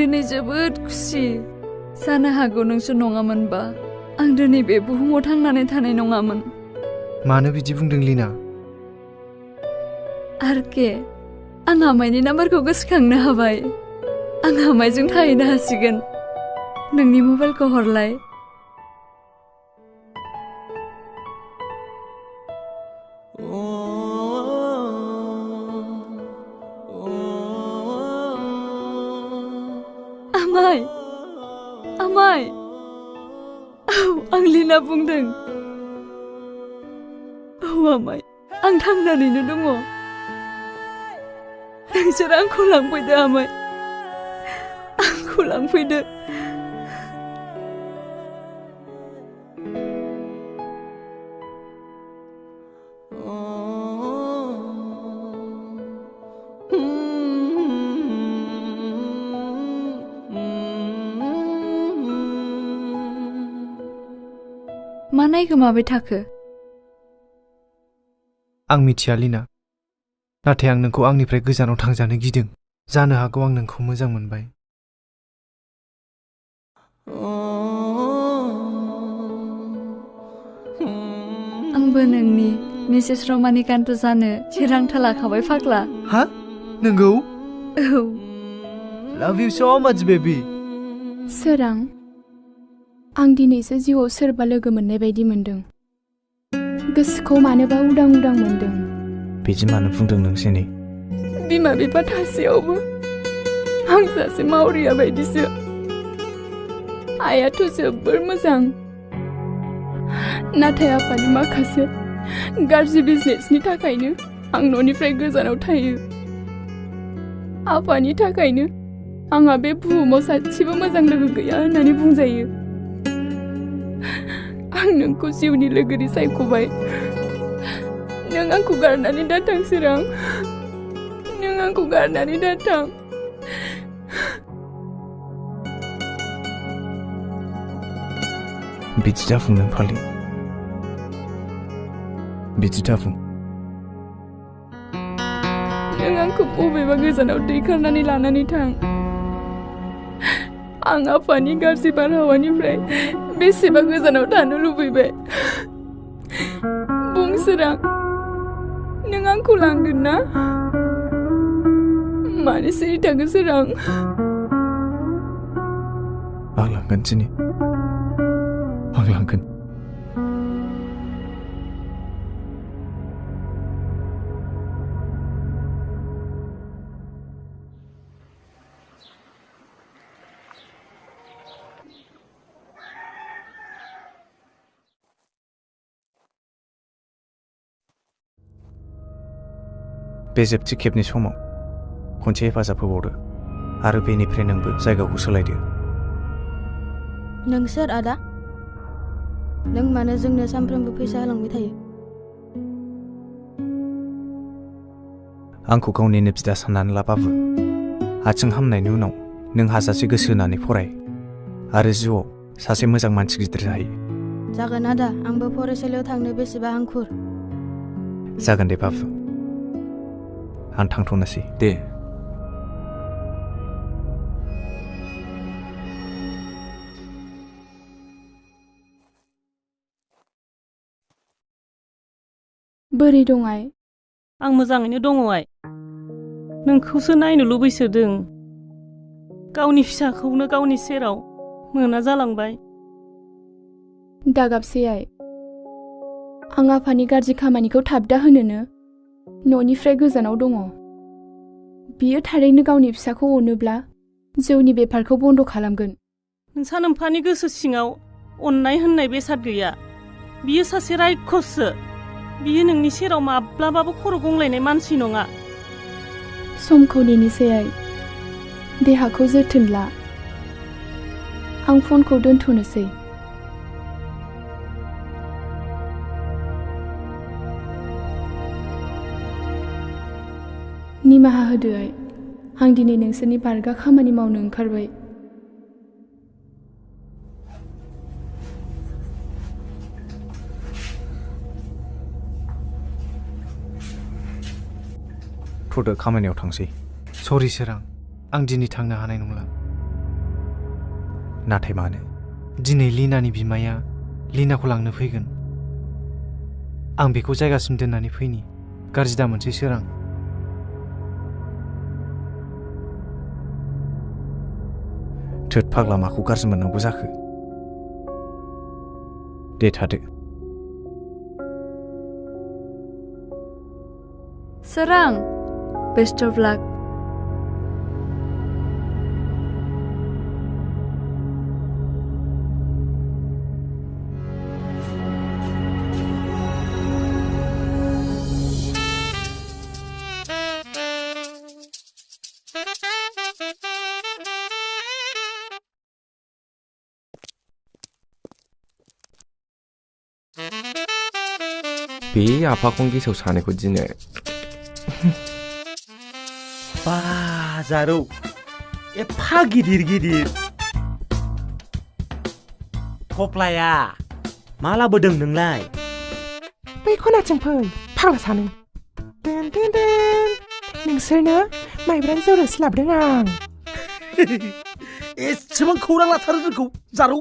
दिनै जोबोद खुसि जानो हागौ नोंसोर नङामोनबा आं दिनै बे बुहुमाव थांनानै थानाय नङामोन मानो बिदि बुंदों लिना आरके आं आमाइनि नाम्बारखौ गोसोखांनो हाबाय आं आमाइजों थाहैनो हासिगोन नोंनि मबाइलखौ हरलाय आमाइ आमाइ औ आं लिना बुंदों औ आमाइ आं थांनानैनो दङ नोंसोर आंखौ लांफैदो आमाइ आंखौ लांफैदो मा नायगोमाबाय थाखो आं मिथिया लिना नाथाय आं नोंखौ आंनिफ्राय गोजानाव थांजानो गिदों जानो हागौ आं नोंखौ मोजां मोनबाय आंबो नोंनि मिसेस रमानिकान्त जानो थिरांथा लाखाबाय फाग्ला हा नंगौ औ लाभ इउ सो माच बेबी सोरां आं दिनैसो जिउआव सोरबा लोगो मोननाय बायदि मोनदों गोसोखौ मानोबा उदां उदां मोनदों बिदि मानो बुंदों नों जेने बिमा बिफा थासेयावबो आं सासे मावरिया बायदिसो आइयाथ' जोबोर मोजां नाथाय आफानि माखासे गाज्रि बिजनेसनि थाखायनो आं न'निफ्राय गोजानाव थायो आफानि थाखायनो आंहा बे बुहुमाव सासेबो मोजां लोगो गैया होननानै बुंजायो आं नोंखौ जिउनि लोगोरि सायख'बाय नों आंखौ गारनानै दाथां सोरां नों आंखौ गारनानै दाथां बिदि दाफुं नों फालि बिदि दाफुं नों आंखौ बबेबा गोजानाव दैखारनानै लानानै थां आं आफानि गाज्रि बारहावानिफ्राय बेसेबा गोजानाव थानो लुबैबाय बुं सोरां नों आंखौ लांगोन ना मानो सिरि थागोन सोरां आं लांगोन दिनै आं लांगोन बे जोबथि खेबनि समाव खनसे हेफाजाब होबावदो आरो बेनिफ्राय नोंबो जायगाखौ सोलायदो नों सोर आदा नों मानो जोंनो सानफ्रोमबो फैसा होलांबाय थायो आंखौ गावनिनो बिदा साननानै ला बाबु आथिं हामनायनि उनाव नों हाजासे गोसो होनानै फराय आरो जिउआव सासे मोजां मानसि गिदिर जाहैयो जागोन आदा आंबो फरायसालियाव थांनो बेसेबा हांखुर जागोन दे बाबु आं थांथ'नोसै दे बोरै दं आइ आं मोजाङैनो दङ आइ नोंखौसो नायनो लुबैसोदों गावनि फिसाखौनो गावनि सेराव मोना जालांबाय दागाबसै आइ आं आफानि गाज्रि खामानिखौ थाबदा होनोनो न'निफ्राय गोजानाव दङ बियो थारैनो गावनि फिसाखौ अनोब्ला जौनि बेफारखौ बन्द' खालामगोन नोंसा नोम्फानि गोसो सिङाव अननाय होननाय बेसाद गैया बियो सासे रायखससो बियो नोंनि सेराव माब्लाबाबो खर' गंलायनाय मानसि नङा समखौ नेनोसै आइ देहाखौ जोथोन ला आं फनखौ दोनथ'नोसै निमाहा होदो आइ आं दिनै नोंसोरनि बारगा खामानि मावनो ओंखारबाय थ'दो खामानियाव थांसै सरि सोरां आं दिनै थांनो हानाय नंला नाथाय मानो? दिनै लिनानि बिमाया लिनाखौ लांनो फैगोन। आं बेखौ जायगासिम दोननानै फैनि। गाज्रि दामोनसै सोरां। थोद फाग्ला माखौ गाज्रि मोननांगौ जाखो? दे थादो। सोरां, बेस्ट अफ लाक। बे आफाखौनो गेसाव सानायखौ दिनै बाजारौ एफा गिदिर गिदिर थफ्लाया मा लाबोदों नोंलाय? बै खनाथिं फै फाग्ला सानो। नोंसोरनो माइब्रानि जौ रोसि लाबोदों आं। एसेबां खौरां लाथारो जोंखौ जारौ।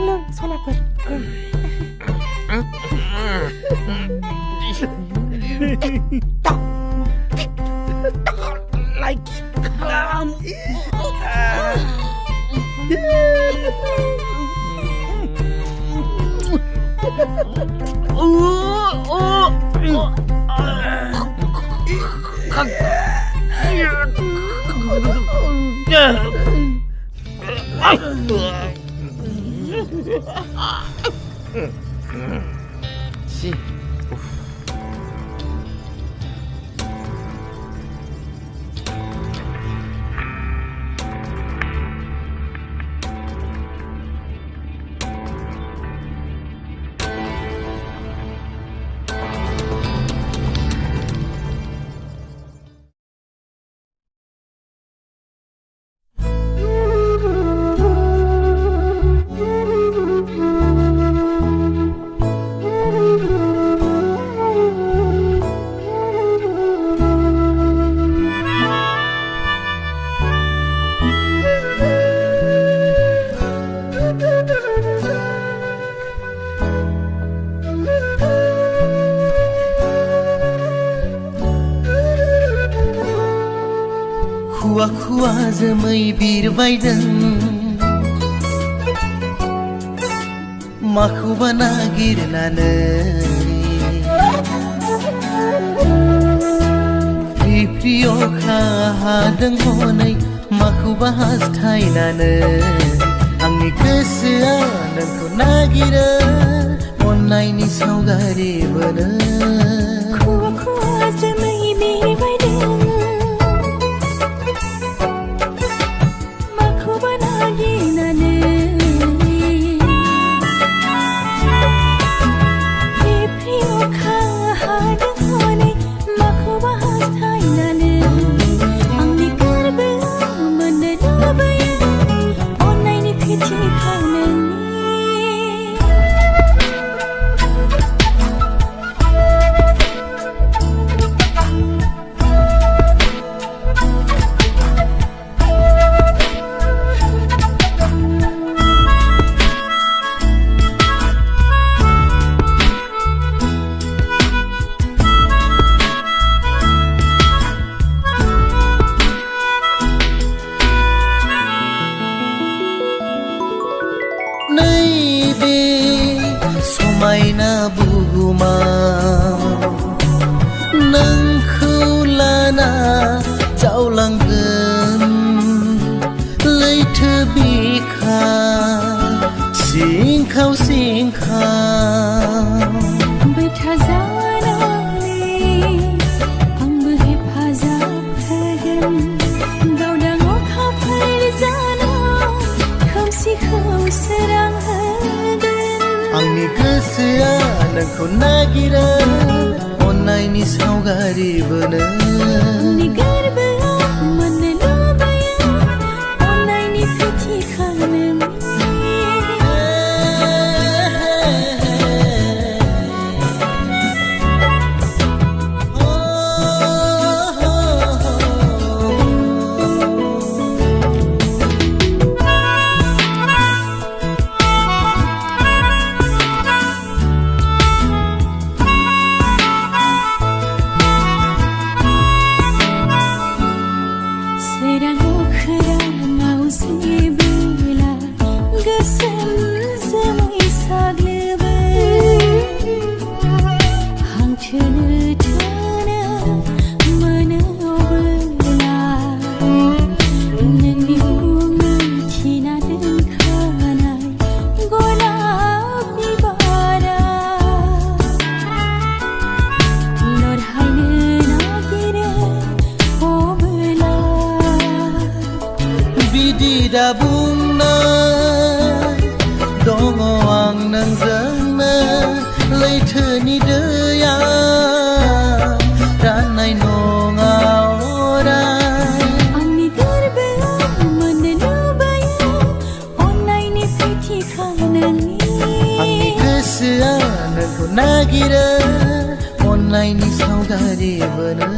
लों सनाफोर। खुवा खुवा जोमै बिरबायदों माखौबा नागिरनानै फ्रि फ्रि अखा हादों हनै माखौबा हास्थायनानै आंनि गोसोआ नोंखौ नागिरो अननायनि सावगारि बोनो खुवा खुवा जोमै बिरबायदों नोंखौ नागिरो अन्नायनि सावगारि बोनो आंनि गोरबोआव मोननो लुबैयो अन्नायनि फिथिखा नोंनि दा बुंनाय दङ आं नोंजोंनो लैथोनि दैया राननाय नङा अराय आंनि गोरबोआव मोननो लुबैयो अन्नायनि फिथिखा नोंनि आंनि गोसोआ नोंखौ नागिरो अन्नायनि सावगारि बोनो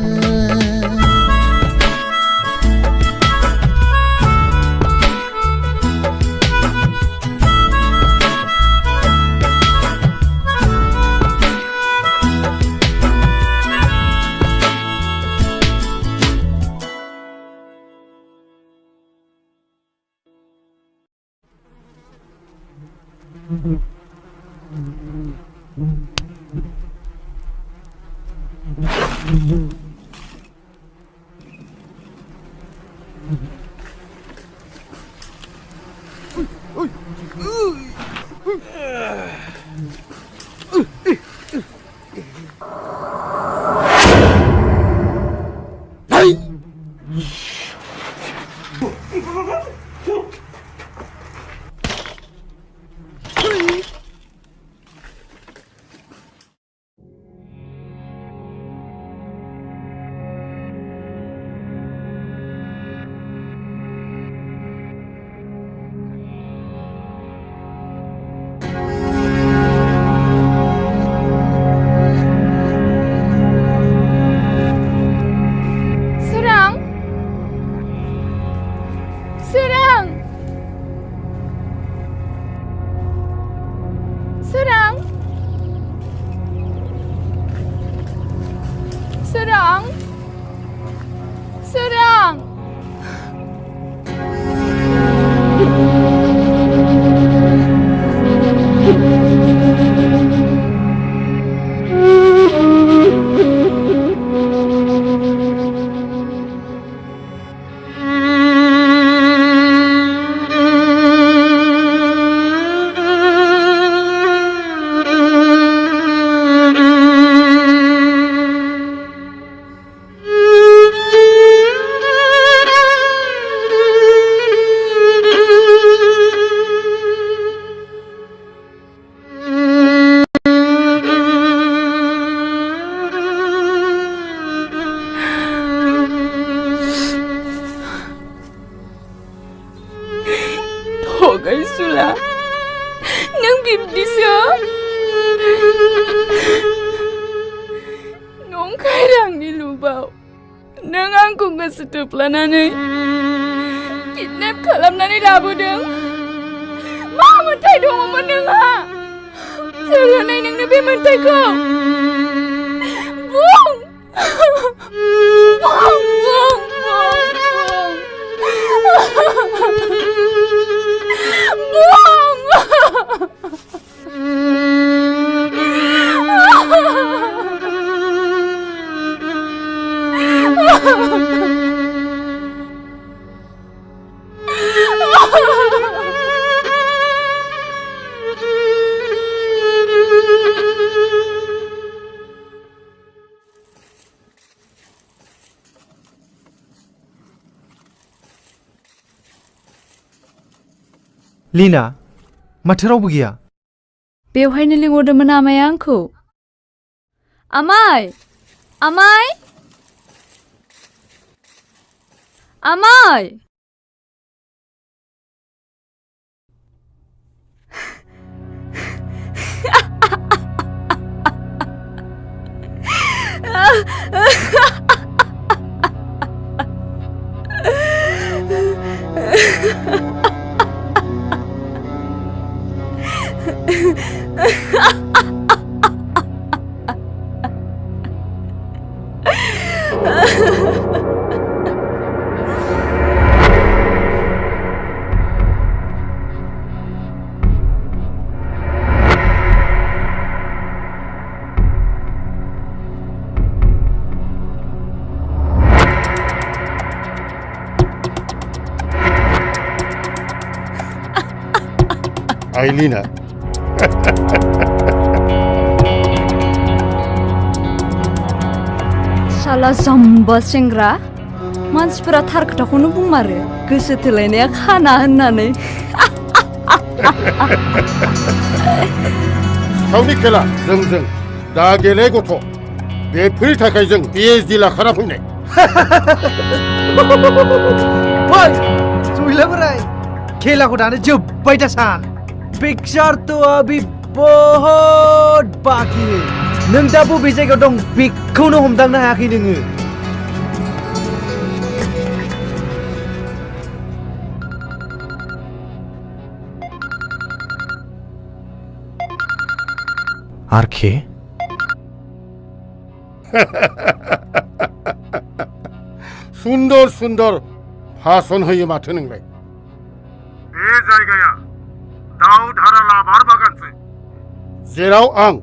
लानानै किडनेप खालामनानै लाबोदों मा मोन्थाय दङमोन नोंहा सोर होनाय नोंनो बे मोन्थायखौ बुं लिना, माथो रावबो गैया? बेवहायनो लिंहरदोंमोन आमाया आंखौ। आमाय! आमाय! आमाय! Ailina. साला जाम्बा सेंग्रा मानसिफोरा थार खोथाखौनो बुंमारो गोसो थोलायनाया खाना होननानै। सावनि खेला जों दा गेले गथ' बेफोरनि थाखाय जों PhD लाखाना फैनाय। ओइ जयला बोराय खेलाखौ दानो जोब्बाय दा सान। पिक्चार तो अभी बहुत बाकी है। नों दा बबे जायगायाव दं बेखौनो हमदांनो हायाखै नोङो। आरके सुन्दर सुन्दर भाषण होयो माथो नोंलाय। बे जायगाया दाउ धाराला बार बागानसो जेराव आं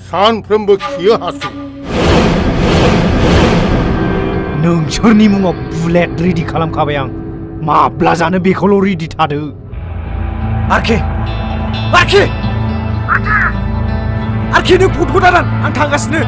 सानफ्रोमबो खियो हासु। नोंसोरनि मुङाव बुलेट रेडि खालामखाबाय आं। माब्ला जानो बेखौल' रेडि थादो। आरके आरके आरके नों फट'खौ दारान आं थांगासिनो।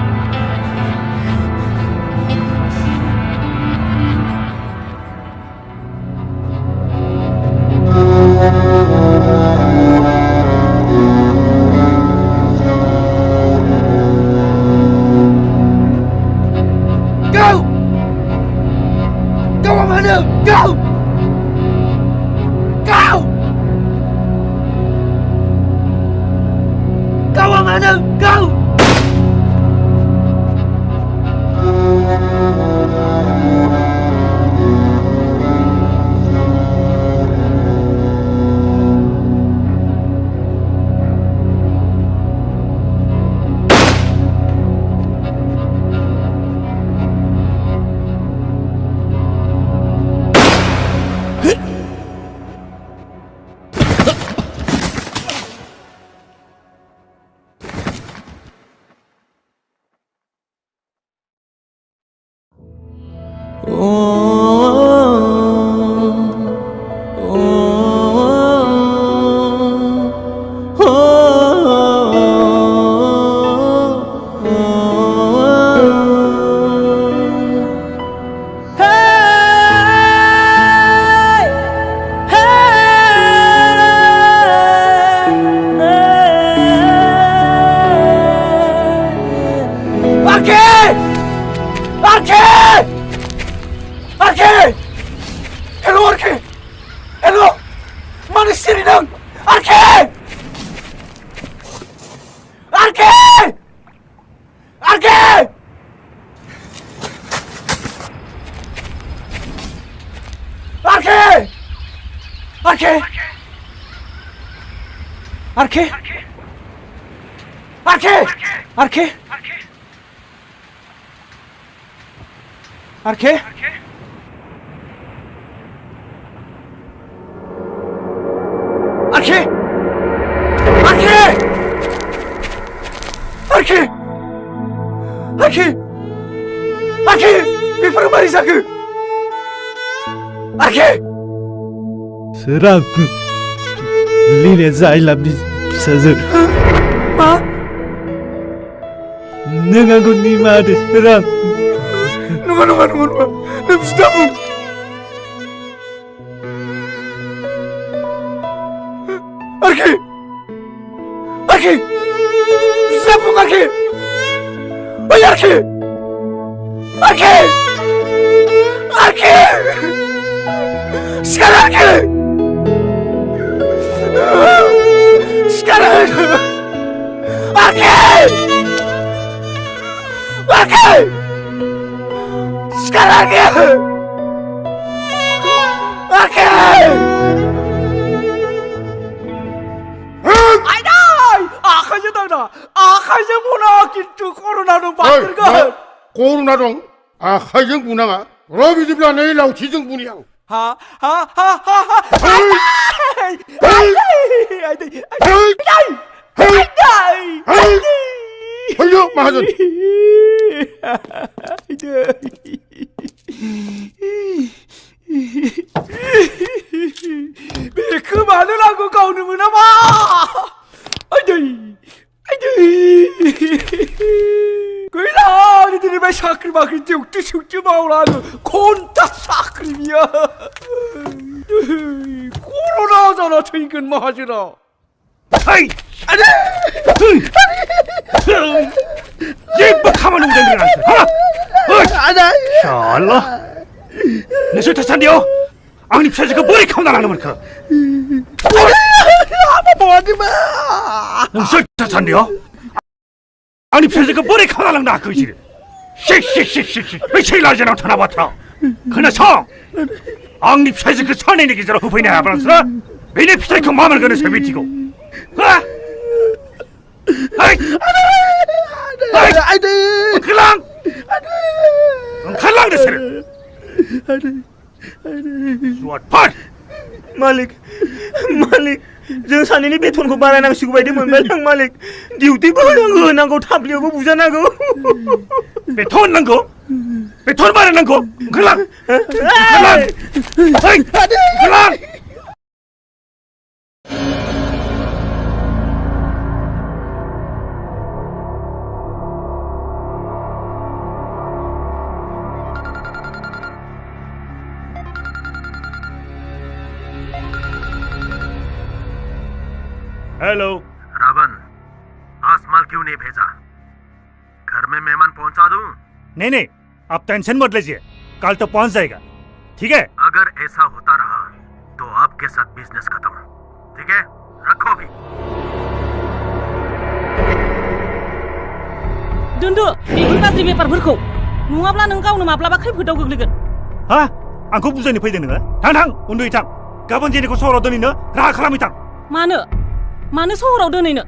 Serang Lina Zailabni Sazu Ma Nengaku nimade serang Nunga Nemstamu Arke Arki! Siapa Arki? Oi Arki! Arki! Arki! Sekarang Arki! Sekarang Arki! Arki! Sekarang Arki! Arki! 아카지 당나 아카지 문화 긴주 코로나로 만들거 코로나로 아카지 문화가 러비집라 내일라고 지정분이야 하하하하하 걸려 마하전 왜 그만하라고 가오는구나 마 그이라 니들이 왜 사크림 마크림 죽지 마오라는 곤다 사크림이야 코로나잖아 저이건 뭐 하지라 아이 아니 얘뭐 가만히 오자는 게 아니야 샬라 내 술타 산디요 아니 펴지고 머리 카운다라는 말이야 뭐하지마 내 술타 산디요 아니 펴지고 머리 카운다라는 나 그지 씩씩씩씩 왜 제일 낮에 나타나봤다 그나서 앙리 펴지고 산에 내기처럼 후보이네 아브람스라 왜내 피자이크 마음을 거는 세비티고 아이 아이 칼랑 칼랑 데스를 수아팟 मालिक मालिक जों सानैनि बेथनखौ बारायनांसिगौ बायदि मोनबाय आं मालिक डिउटिबो होनांगौ थाफ्लियावबो बुजानांगौ बेथन नांगौ बेथन बारायनांगौ ओंखारलां ओंखारलां ओंखारलां हेलो रावण आज माल क्यों नहीं भेजा घर में मेहमान पहुंचा दूं नहीं आप टेंशन मत लीजिए कल तो पहुंच जाएगा ठीक है अगर ऐसा होता रहा तो आपके साथ बिजनेस खत्म ठीक है रखो भी दोनदो बेफोर गाज्रि बेफारफोरखौ नङाब्ला नों गावनो माब्लाबा खैफोदाव गोग्लैगोन हा आंखौ बुजायनो फैदों नोङो थां उन्दुयै थां गाबोन जेनिखौ सहराव दोनैनो राहा खालामै थां मानो सहराव दोनैनो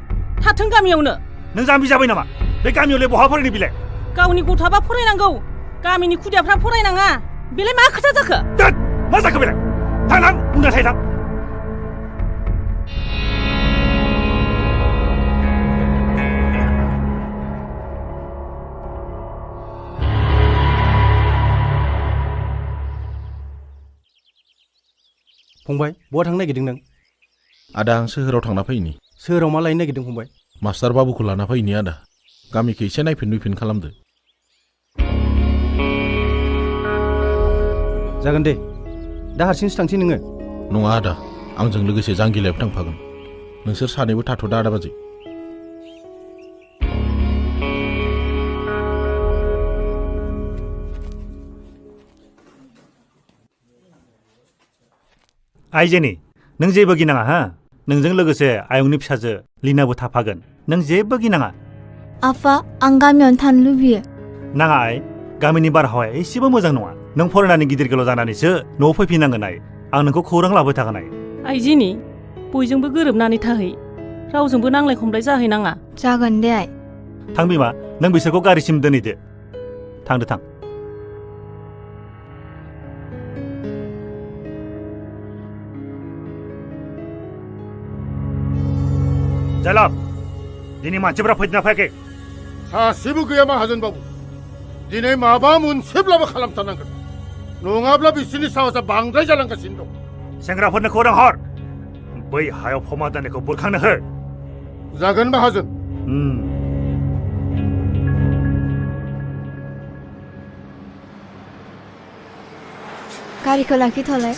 थाथों गामियावनो नों जाम्बि जाबाय नामा बे गामियावलाय बहा फरायनो बिलाय गावनि गथ'आबा फरायनांगौ गामिनि खुदियाफ्रा फरायनाङा बेलाय मा खोथा जाखो मा जाखो बेलाय थां उन्दुना थायो थां फंबाय बहा थांनो नागिरदों नों आदा आं सोहोराव थांना फैनि सोहोराव मा लायनो नागिरदों फंबाय मास्टार बाबुखौ लाना फैनि आदा गामिखौ एसे नायफिन खालामदो जागोन दे दा हारसिंसो थांसै नोङो नङा आदा आंजों लोगोसे जांगिलायाबो थांफागोन नोंसोर सानैबो थाथ'दा आदा बाजै आइजेनि नों जेबो गिनाङा हा नोंजों लोगोसे आयंनि फिसाजो लिनाबो थाफागोन नों जेबो गिनाङा आफा आं गामियावनो थानो लुबैयो नाङा आइ गामिनि बारहावाया एसेबो मोजां नङा नों फरायनानै गिदिर गोलाव जानानैसो न'आव फैफिननांगोन आइ आं नोंखौ खौरां लाबाय थागोन आइ आइजेनि बयजोंबो गोरोबनानै थाहै रावजोंबो नांलाय खमलाय जाहैनाङा जागोन दे आइ थां बिमा नों बिसोरखौ गारिसिम दोनहैदो थांदो थां जालाब दिनै मानसिफ्रा फैदोंना फैयाखै सासेबो गैया माहाजोन बाबु दिनै माबा मोनसेब्लाबो खालामथारनांगोन नङाब्ला बिसोरनि साहसआ बांद्राय जालांगासिनो दं सेंग्राफोरनो खौरां हर बै हायाव फमा दाननायखौ बुरखांनो हो जागोन माहाजोन गारिखौ लाखिथ'लाय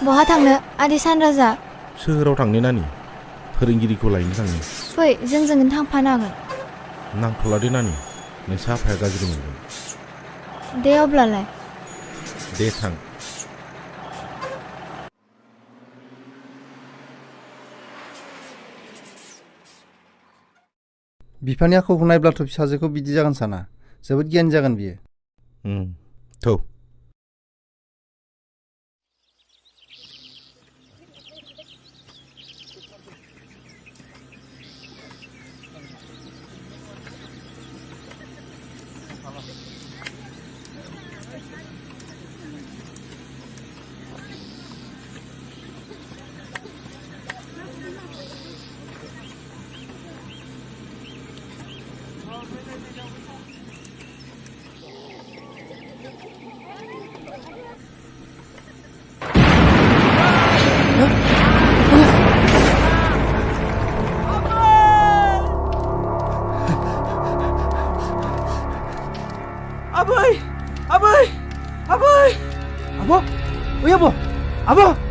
बहा थांनो आदै सानराजा? सोहोराव थांनो नानि फोरोंगिरिखौ लायनो थांनो। फै जोंजों थांफानो हागोन। नांथ'ला दे नानि नोंसा आफाया गाज्रि मोनगोन। दे अब्लालाय। दे थां। बिफानि आखुखौ नायब्लाथ' फिसाजोखौ बिदि जागोन साना जोबोद गियानि जागोन बियो। थौ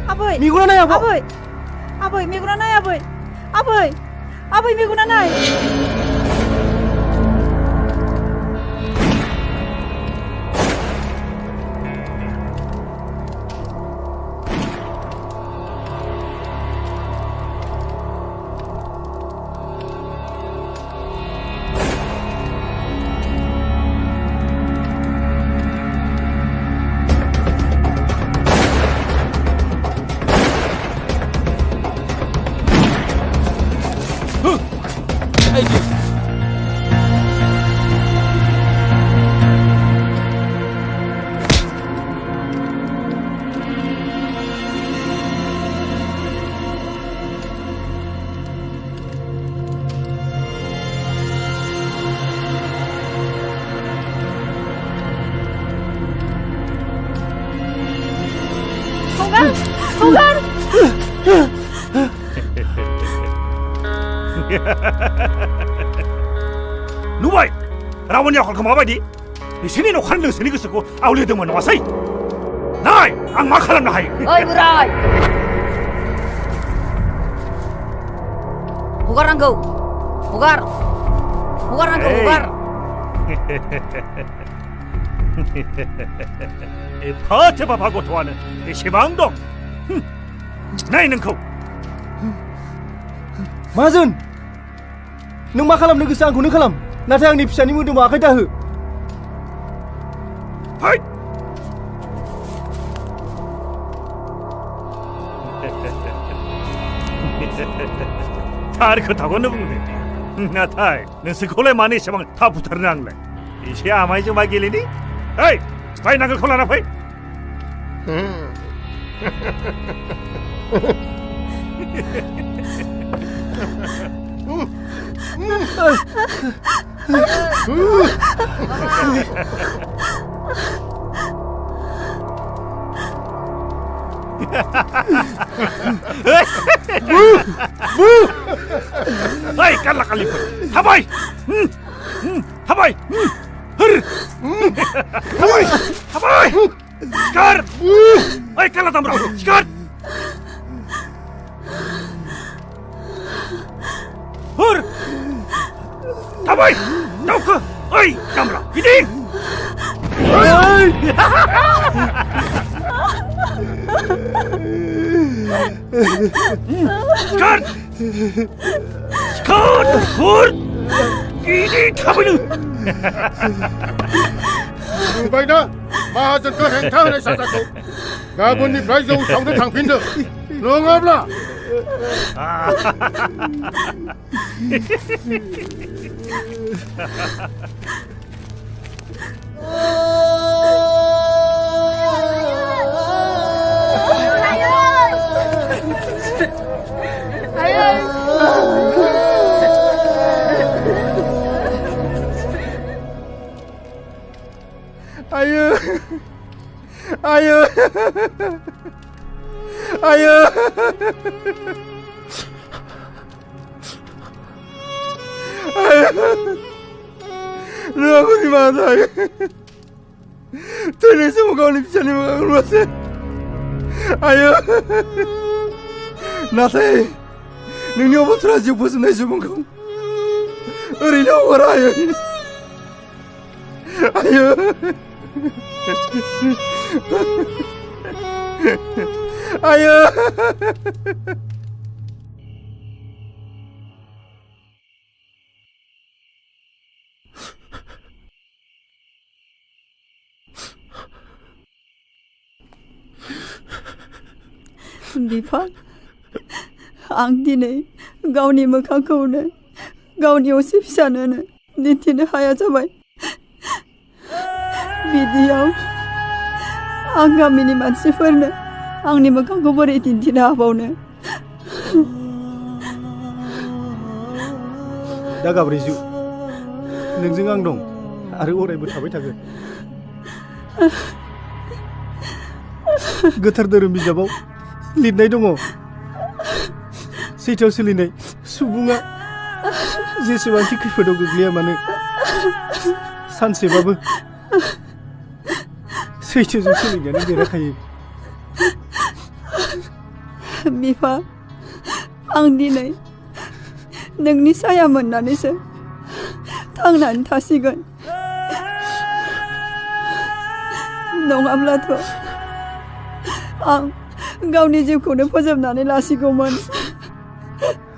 Aboy, meguna naik aboy. Aboy meguna naik. 누바이 라원이야 헐크 마바디 신이 녹화는 능선이 그스고 아울리드면 와서이 나이 악마카람 나이 어이 브라이 호가란 거 호가란 거 호가 이 파트밥하고 도와는 이 시방동 나이는 거 마준 नों मा खालामनो गोसो आंखौनो खालाम नाथाय आंनि फिसानि मोदोमाव आखाइ दाहो थार खोथाखौनो बुंदों नाथाय नोंसोरखौलाय मानो एसेबां थाब बुथारनो आंलाय एसे आमायजों मा गेलेनि ओइ फाय नांगोलखौ लाना फै Hei, kala kalipa. Habay. Habay. Hur. Habay. Habay. Skar. Hei, kala tamra. Skar. Hur. Habay. Dauka. Hei, tamra. Hiding. Skar! Skar! Hur! Ini थाबैनो नुबायना माहाजोनखौ हेंथा होनाय साजाखौ गाबोननिफ्राय जौ सावनो थांफिनदो नङाब्ला Ayo. Lu aku di mana? Tulis semua kau ni bisa ni makan masih. आयो नाथाय नोंनि अबथरा जिउ फोजोबनाय सुबुंखौ ओरैनो हरा आयो आयो आयो बिफा आं दिनै गावनि मोखांखौनो गावनि असे फिसानोनो दिन्थिनो हाया जाबाय बिदियाव आं गामिनि मानसिफोरनो आंनि मोखांखौ बोरै दिन्थिनो हाबावनो दा गाब्रै जिउ नोंजों आं दं आरो अरायबो थाबाय थागोन गोथार धोरोम बिजाबाव लिरनाय दङ सैथोआव सोलिनाय सुबुङा जेसेबांखि खैफोदाव गोग्लैया मानो सानसेबाबो सैथोजों सोलिनायानो देरहाखायो बिफा आं दिनै नोंनि साया मोननानैसो थांनानै थासिगोन नङाब्लाथ' आं गावनि जिउखौनो फोजोबनानै लासिगौमोन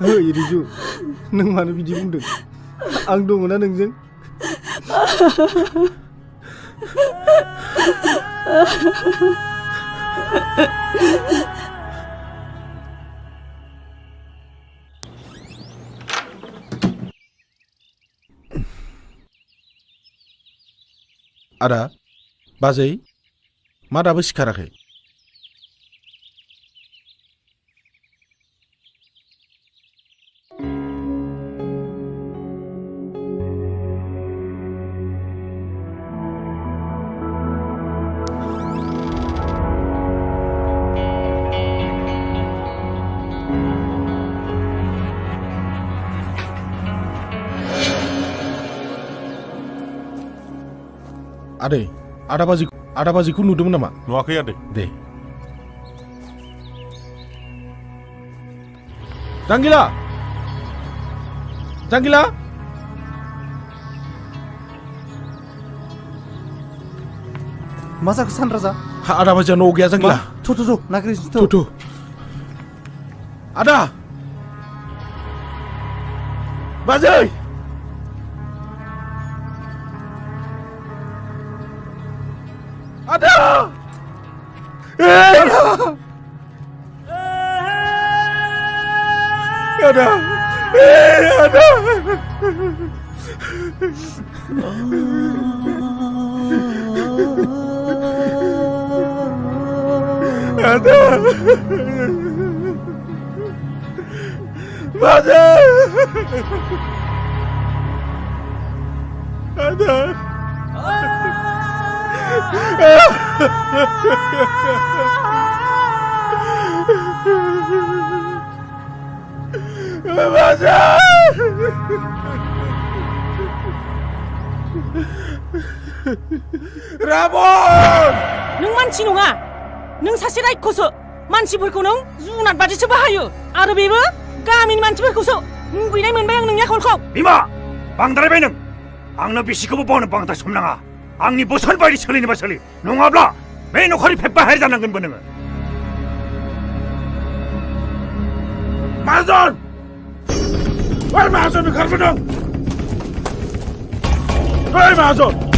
ओइ रिजु नों मानो बिदि बुंदों आं दङना नोंजों आदा बाजै मा दाबो सिखाराखै आदै आदा बाजिखौ नुदोंमोन नामा नुवाखै आदै दे जांगिला जांगिला मा जाखो सानराजा आदा बाजिया न'आव गैया जांगिला थ' नागिरनोसै थ' आदा बाजै Ada! Ada! Ada! Ada! Ada! Ada! Ravan! नों मानसि नङा नों सासे रायखसो मानसिफोरखौ नों जुनाद बादिसो बाहायो आरो बेबो गामिनि मानसिफोरखौसो मुगैनाय मोनबाय आं नोंनि आखलखौ बिमा बांद्रायबाय नों आंनो बिसिखौबो बावनो बांद्राय सम नाङा आंनि बोसोन बायदि सोलिनोबा सोलि नङाब्ला बे नखरनिफ्राय बाहेर जानांगोनबो नोङो माहाजन ओइ माहाजन ओंखारबोदों ओइ माहाजन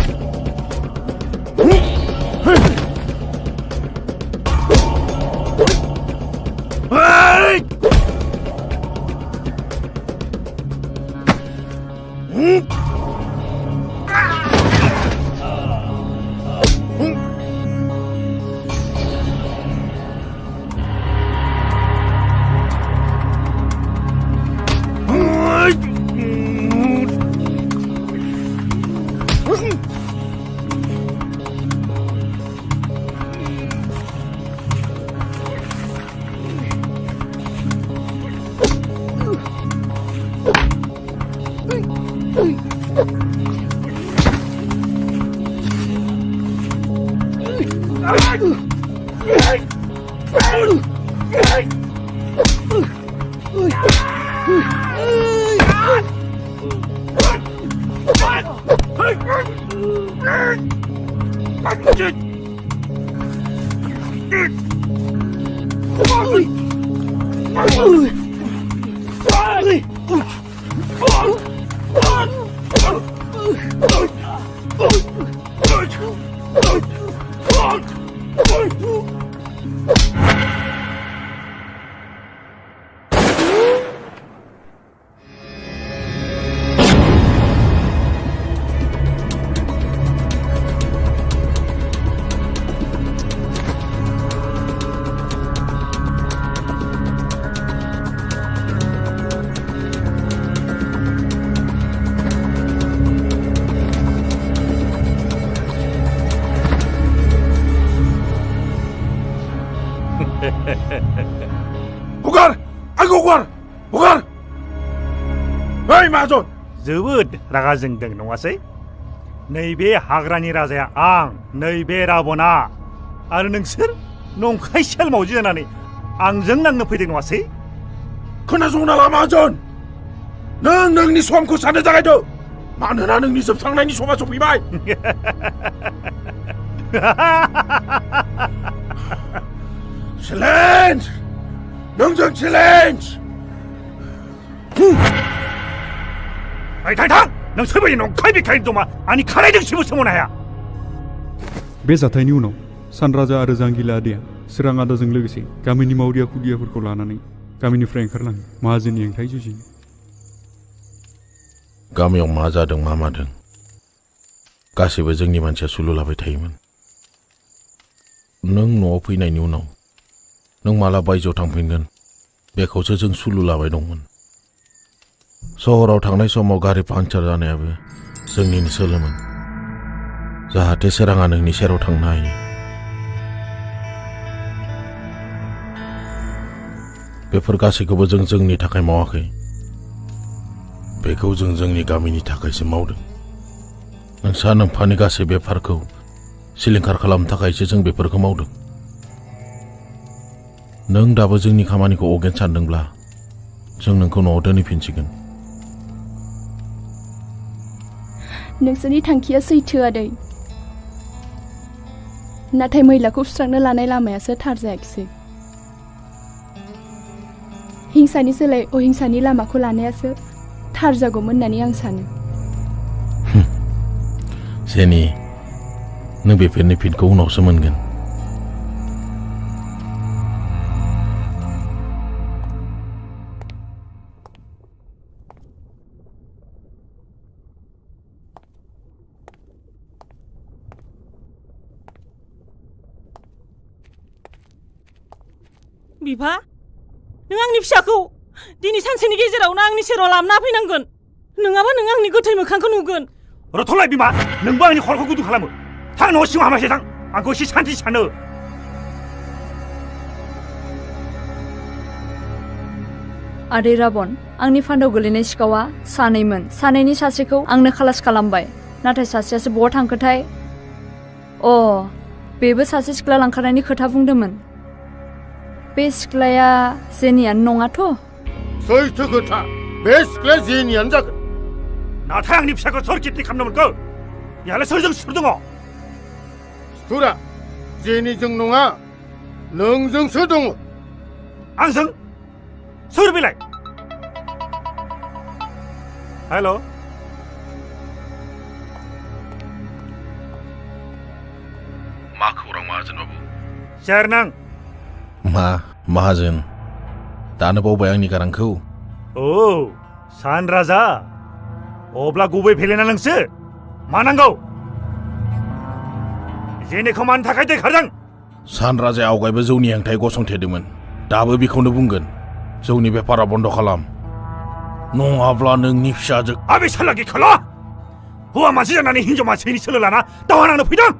हगार आंखौ हगार हगार ओइ माहाजन जोबोद रागा जोंदों नङासै नैबे हाग्रानि राजाया आं नैबे राबना आरो नोंसोर नंखाय सेलमावजि जानानै आंजों नांनो फैदों नङासै खोनासंना ला माहाजन नों नोंनि समखौ साननो जागायदो मानोना नोंनि जोबस्रांनायनि समा सफैबाय चेलेन्ज नोंजों चेलेन्ज थां नोंसोर बायदि नंखाय बेखायनो दमा आंनि खानायजोंसिबो सोमावनो हाया बे जाथायनि उनाव सानराजा आरो जांगिला आदैया सोरां आदाजों लोगोसे गामिनि मावरिया खुदियाफोरखौ लानानै गामिनिफ्राय ओंखारलाङो माहाजोननि हेंथायै जुजिनो गामियाव मा जादों मा मादों गासैबो जोंनि मानसिया सुलु लाबाय थायोमोन नों न'आव फैनायनि उनाव नों माला बायजोआव थांफिनगोन बेखौसो जों सुलु लाबाय दंमोन सहराव थांनाय समाव गारि पांचार जानायाबो जोंनिनो सोलोमोन जाहाथे सोराङा नोंनि सेराव थांनो हायो बेफोर गासैखौबो जों जोंनि थाखाय मावाखै बेखौ जों जोंनि गामिनि थाखायसो मावदों नोंसा नोम्फानि गासै बेफारखौ सिलिंखार खालामनो थाखायसो जों बेफोरखौ मावदों नों दाबो जोंनि खामानिखौ अगेन सानदोंब्ला जों नोंखौ न'आव दोनहैफिनसिगोन नोंसोरनि थांखिया सैथो आदै नाथाय मैलाखौ सुस्रांनो लानाय लामायासो थार जायाखिसै हिंसानि सोलाय अहिंसानि लामाखौ लानायासो थार जागौमोन होननानै आं सानो जेनि नों बेफोरनि फिनखौ उनावसो मोनगोन बिफा नों आंनि फिसाखौ दिनै सानसेनि गेजेरावनो आंनि सेराव लाबोना फैनांगोन नङाबा नों आंनि गोथै मोखांखौ नुगोन रथलाय बिमा नोंबो आंनि खर'खौ गुदुं खालामो थां न' सिङाव हामासै थां आंखौ एसे सान्थि सानो आदै राबन आंनि फान्दाव गोलैनाय सिखावा सानैमोन सानैनि सासेखौ आंनो खालास खालामबाय नाथाय सासेयासो बहा थांखोथाय बेबो सासे सिख्ला लांखारनायनि खोथा बुंदोंमोन बे सिख्लाया जेनियानो नङाथ' सैथो खोथा बे सिख्लाया जेनियानो जागोन नाथाय आंनि फिसाखौ सोर किडनि खालामनो मोनखो बेहालाय सोरजों सुर दङ सुरा जेनिजों नङा नोंजोंसो दङ आंजों सोर बेलाय हेल' मा खौरां माहाजोन बाबु सोर नों मा माहाजोन दानो बावबाय आंनि गारांखौ सान राजा अब्ला गुबै फेलेना नोंसो मा नांगौ जेनिखौ मानि थाखाय दैखारदों सान राजाया आवगायबो जौनि हेंथायै गसंथेदोंमोन दाबो बेखौनो बुंगोन जौनि बेफारा बन्द खालाम नङाब्ला नोंनि फिसाजो आबे सालागि खोला हौवा मानसि जानानै हिनजाव मानसिनि सोलो लाना दावहा नांनो फैदों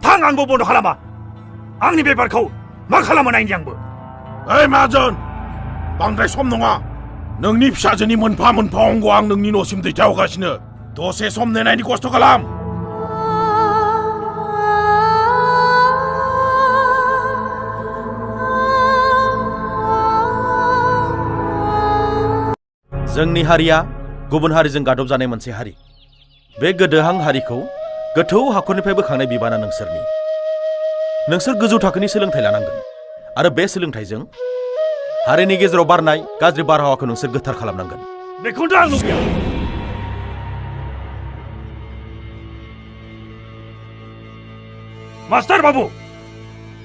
थां आंबो बन्द खालामा आंनि बेफारखौ मा खालामो नायनि आंबो ओइ माहाजोन बांद्राय सम नङा नोंनि फिसाजोनि मोनफा मोनफा अंग आं नोंनि न'सिम दैथायहरगासिनो दसे सम नेनायनि खस्थ' खालाम जोंनि हारिया गुबुन हारिजों गादबजानाय मोनसे हारि। बे गोदोहां हारिखौ गोथौ हाखरनिफ्राय बोखांनाय बिबाना नोंसोरनि। नोंसोर गोजौ थाखोनि सोलोंथाइ लानांगोन आरो बे सोलोंथाइजों हारिनि गेजेराव बारनाय गाज्रि बारहावाखौ नोंसोर गोथार खालामनांगोन। बेखौनोथ' आं लुबैया। मास्टार बाबु,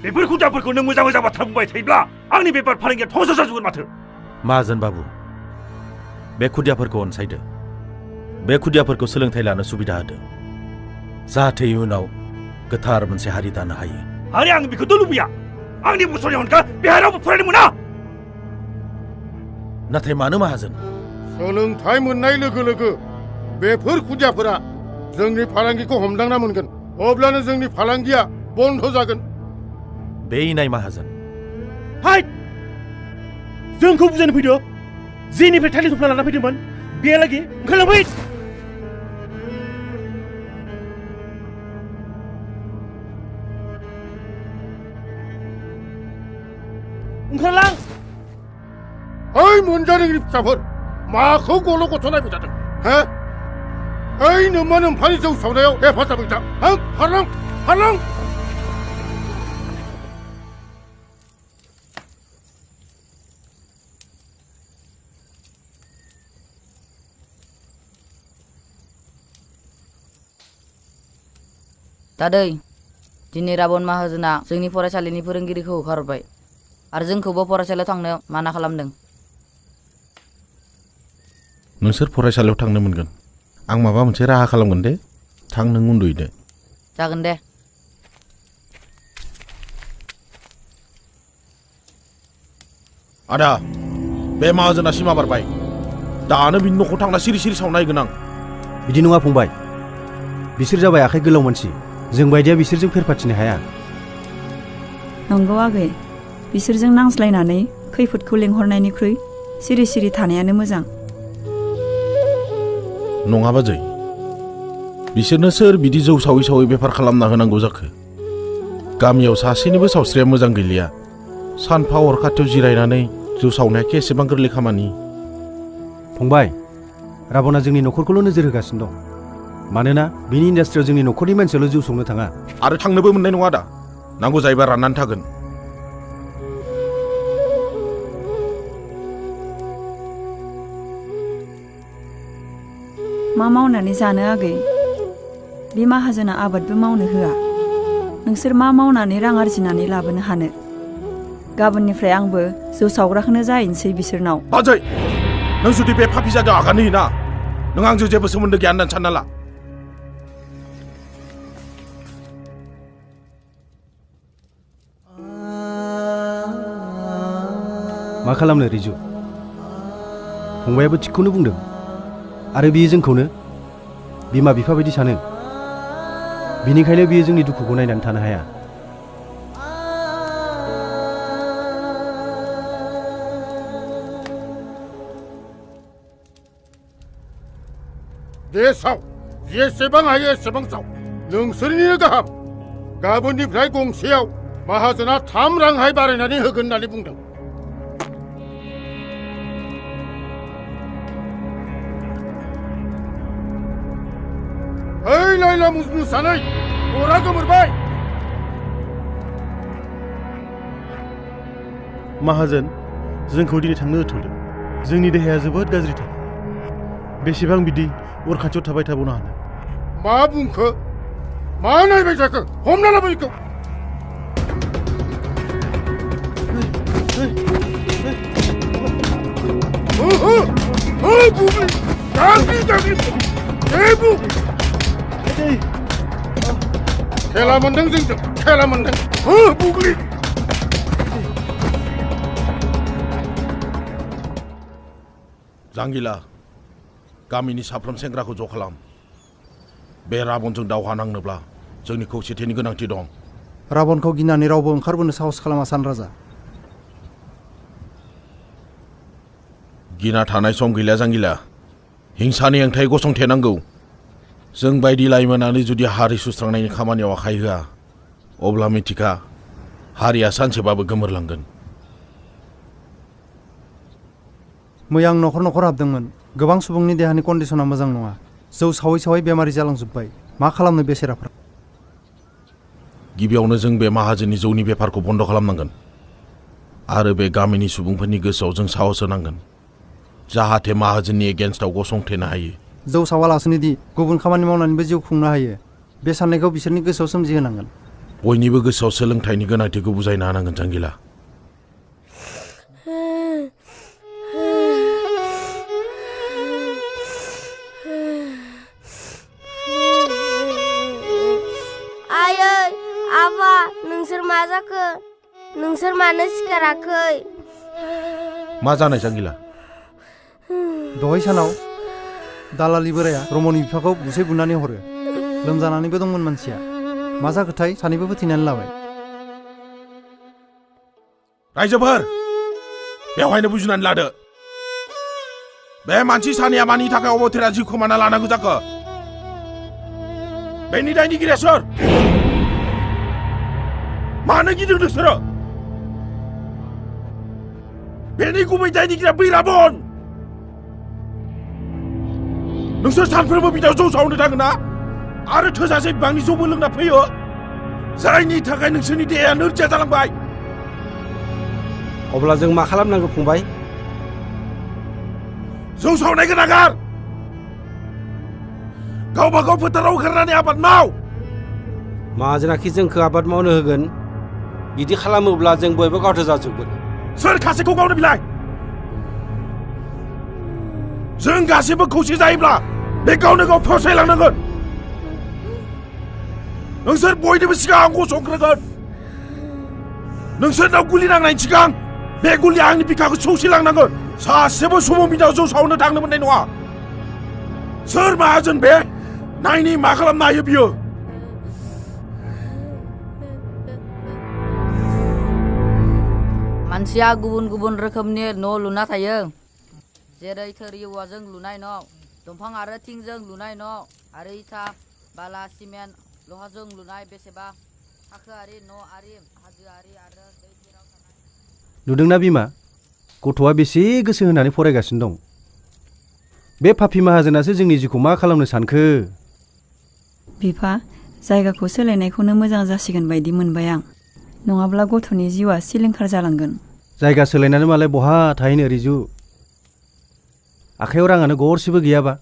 बेफोर हुदाफोरखौ नों मोजां मोजां बाथ्रा बुंबाय थायोब्ला आंनि बेफार फालांगिया धंस जाजोबगोन माथो। माहाजोन बाबु, बे खुदियाफोरखौ अनसायदो। बे खुदियाफोरखौ सोलोंथाइ लानो सुबिदा होदो, जाहाथे इयुनाव गोथार मोनसे हारि दानो हायो। आरे आं बेखौथ' लुबैया। आंनि बोसोरनि अनगा बेहाय रावबो फरायनो मोना। नाथाय मानो माहाजोन? सोलोंथाइ मोननाय लोगो लोगो बेफोर खुदियाफोरा जोंनि फालांगिखौ हमदांना मोनगोन। अब्लानो जोंनि फालांगिया बन्द जागोन। बे इनाय माहाजोन। हाय! जोंखौ बुजायनो फैदो। जेनिफ्राय थालिर थफ्ला लाना फैदोंमोन बेहालागै ओंखारलांफै। ओंखारलां। ओइ मोनजारोङि फिसाफोर, माखौ गल' गथ' नायबाय थादों? हो? ओइ नोमा नोम्फानि जौ सावनायाव हेफाजाब होग्रा। खारलां खारलां। दादै, दिनै राबन माहाजोना जोंनि फरायसालिनि फोरोंगिरिखौ होखारहरबाय आरो जोंखौबो फरायसालियाव थांनो माना खालामदों। नोंसोर फरायसालियाव थांनो मोनगोन। आं माबा मोनसे राहा खालामगोन दे। थां, नों उन्दुहैदो। जागोन दे। आदा, बे माहाजोना सिमा बारबाय। दानो बिनि न'खौ थांना सिरि सिरि सावना नायगोन आं। बिदि नङा फंबाय। बिसोर जाबाय आखाइ गोलाव मानसि। जों बायदिया बिसोरजों फेरफाथिनो हाया। नंगौ आगै, बिसोरजों नांज्लायनानै खैफोदखौ लेंहरनायनिख्रुइ सिरि सिरि थानायानो मोजां। नङा बाजै, बिसोरनो सोर बिदि जौ सावै सावै बेफार खालामना होनांगौ जाखो? गामियाव सासेनिबो सावस्रिया मोजां गैलिया। सानफा हर खाथियाव जिरायनानै जौ सावनाया एसेबां गोरलै खामानि। फंबाय, राबना जोंनि न'खरखौल' नोजोर होगासिनो दं। मानोना बिनि इन्डास्ट्रियाव जोंनि न'खरनि मानसियाल' जौ संनो थाङा। आरो थांनोबो मोननाय नङा दा। नांगौ जायोबा राननानै थागोन। मा मावनानै जानो आगै? बे माहाजोना आबादबो मावनो होआ। नोंसोर मा मावनानै रां आरजिनानै लाबोनो हानो? गाबोननिफ्राय आंबो जौ सावग्राखौनो जाहैनोसै बिसोरनाव। बाजै, नों जुदि बे फाफि जादों आगान होयोना, नों आंजों जेबो सोमोन्दो गैया होननानै सानना ला। मा खालामनो रिजु? फंबायाबो थिगखौनो बुंदों। आरो बियो जोंखौनो बिमा बिफा बायदि सानो। बिनिखायनो बियो जोंनि दुखुखौ नायनानै थानो हाया। दे साव, जेसेबां हायो एसेबां साव। नोंसोरनिनो गाहाम। गाबोननिफ्राय गंसेयाव माहाजोना 3 रांहाय बारायनानै होगोन होननानै बुंदों। ओइ लायला मुजमु सानै, अरा गोमोरबाय। माहाजोन, जोंखौ दिनै थांनो होथ'दो। जोंनि देहाया जोबोद गाज्रिथार। बेसेबां बिदि अर खाथियाव थाबाय थाबावनो हानो? मा बुंखो? मा नायबाय थाखो? हमना लाबो बेखौ। खेला मोनदों जोंजों, खेला मोनदों। बुग्लि। जांगिला, गामिनि साफ्रोम सेंग्राखौ ज' खालाम। बे राबनजों दावहा नांनोब्ला जोंनि खौसेथिनि गोनांथि दं। राबनखौ गिनानै रावबो ओंखारबोनो साहस खालामा सानराजा। गिना थानाय सम गैला जांगिला। हिंसानि हेंथायै गसंथेनांगौ। जों बायदि लाइमोनानो जुदि हारि सुस्रांनायनि खामानियाव आखाइ होआ, अब्ला मिथिखा हारिया सानसेबाबो गोमोरलांगोन। मैया आं न'खर न'खर हाबदोंमोन गोबां सुबुंनि देहानि कन्डिसना मोजां नङा जौ सावै सावै बेमारि जालांजोब्बाय मा खालामनो बेसेराफ्रा गिबियावनो जों बे माहाजोननि जौनि बेफारखौ बन्द खालामनांगोन आरो बे गामिनि सुबुंफोरनि गोसोआव जों साहस होनांगोन जाहाथे माहाजोननि एगेन्स्टआव गसंथेनो हायो जौ सावालासिनो दि गुबुन खामानि मावनानैबो जिउ खुंनो हायो बे साननायखौ बिसोरनि गोसोआव सोमजिहोनांगोन बयनिबो गोसोआव सोलोंथाइनि गोनांथिखौ बुजायनो हानांगोन जांगिला आयै आबा नोंसोर मा जाखो नोंसोर मानो सिखाराखै मा जानाय जांगिला दहाय सानाव दालालि बोराया रमनि बिफाखौ बुसै बुनानै हरो लोमजानानैबो दंमोन मानसिया मा जाखोथाय सानैबो फोथैनानै लाबाय रायजोफोर बेवहायनो बुजिनानै लादो बे मानसि सानैया मानि थाखाय अबथेरा जिउ खोमाना लानांगौ जाखो बेनि दायनिगिरिया सोर मानो गिदों नोंसोरो बेनि गुबै दायनिगिरिया बै राबन नोंसोर सानफ्रोमबो बिदाव जौ सावनो थाङो ना आरो थोजासे बिबांनि जौबो लोंना फैयो जायनि थाखाय नोंसोरनि देहाया नोरजिया जालांबाय अब्ला जों मा खालामनांगौ फंबाय जौ सावनायखौ नागार गावबा गाव फोथाराव ओंखारनानै आबाद माव माहाजोनाखि जोंखौ आबाद मावनो होगोन बिदि खालामोब्ला जों बयबो गावथो जाजोबगोन सोर खासेखौ गावनो बिलाय जों गासैबो खौसे जायोब्ला बे गावनो गाव फावसायलांनांगोन नोंसोर बयनिबो सिगां आं गसंग्रोगोन नोंसोरनाव गुलि नांनायनि सिगां बे गुलिया आंनि बिखाखौ सौसिलांनांगोन सासेबो समाव बिदाव जौ सावनो थांनो मोननाय नङा सोर माहाजोन बे नायनि मा खालामनो हायो बियो मानसिया गुबुन गुबुन रोखोमनि न' लुना थायो जेरै थोरि औवाजों लुनाय न' दंफां आरो थिंजों लुनाय न' आरो इथा बाला सिमेन्ट लहाजों लुनाय बेसेबा थाखोआरि न' आरि हाजोआरि आरो दै सेराव थानाय नुदोंना बिमा गथ'आ बेसे गोसो होनानै फरायगासिनो दं बे पापि माहाजोनासो जोंनि जिउखौ मा खालामनो सानखो बिफा जायगाखौ सोलायनायखौनो मोजां जासिगोन बायदि मोनबाय आं नङाब्ला गथ'नि जिउआ सिलिंखार जालांगोन जायगा सोलायनानै मालाय बहा थाहैनो रिजु आखायाव राङानो गरसेबो गैयाबा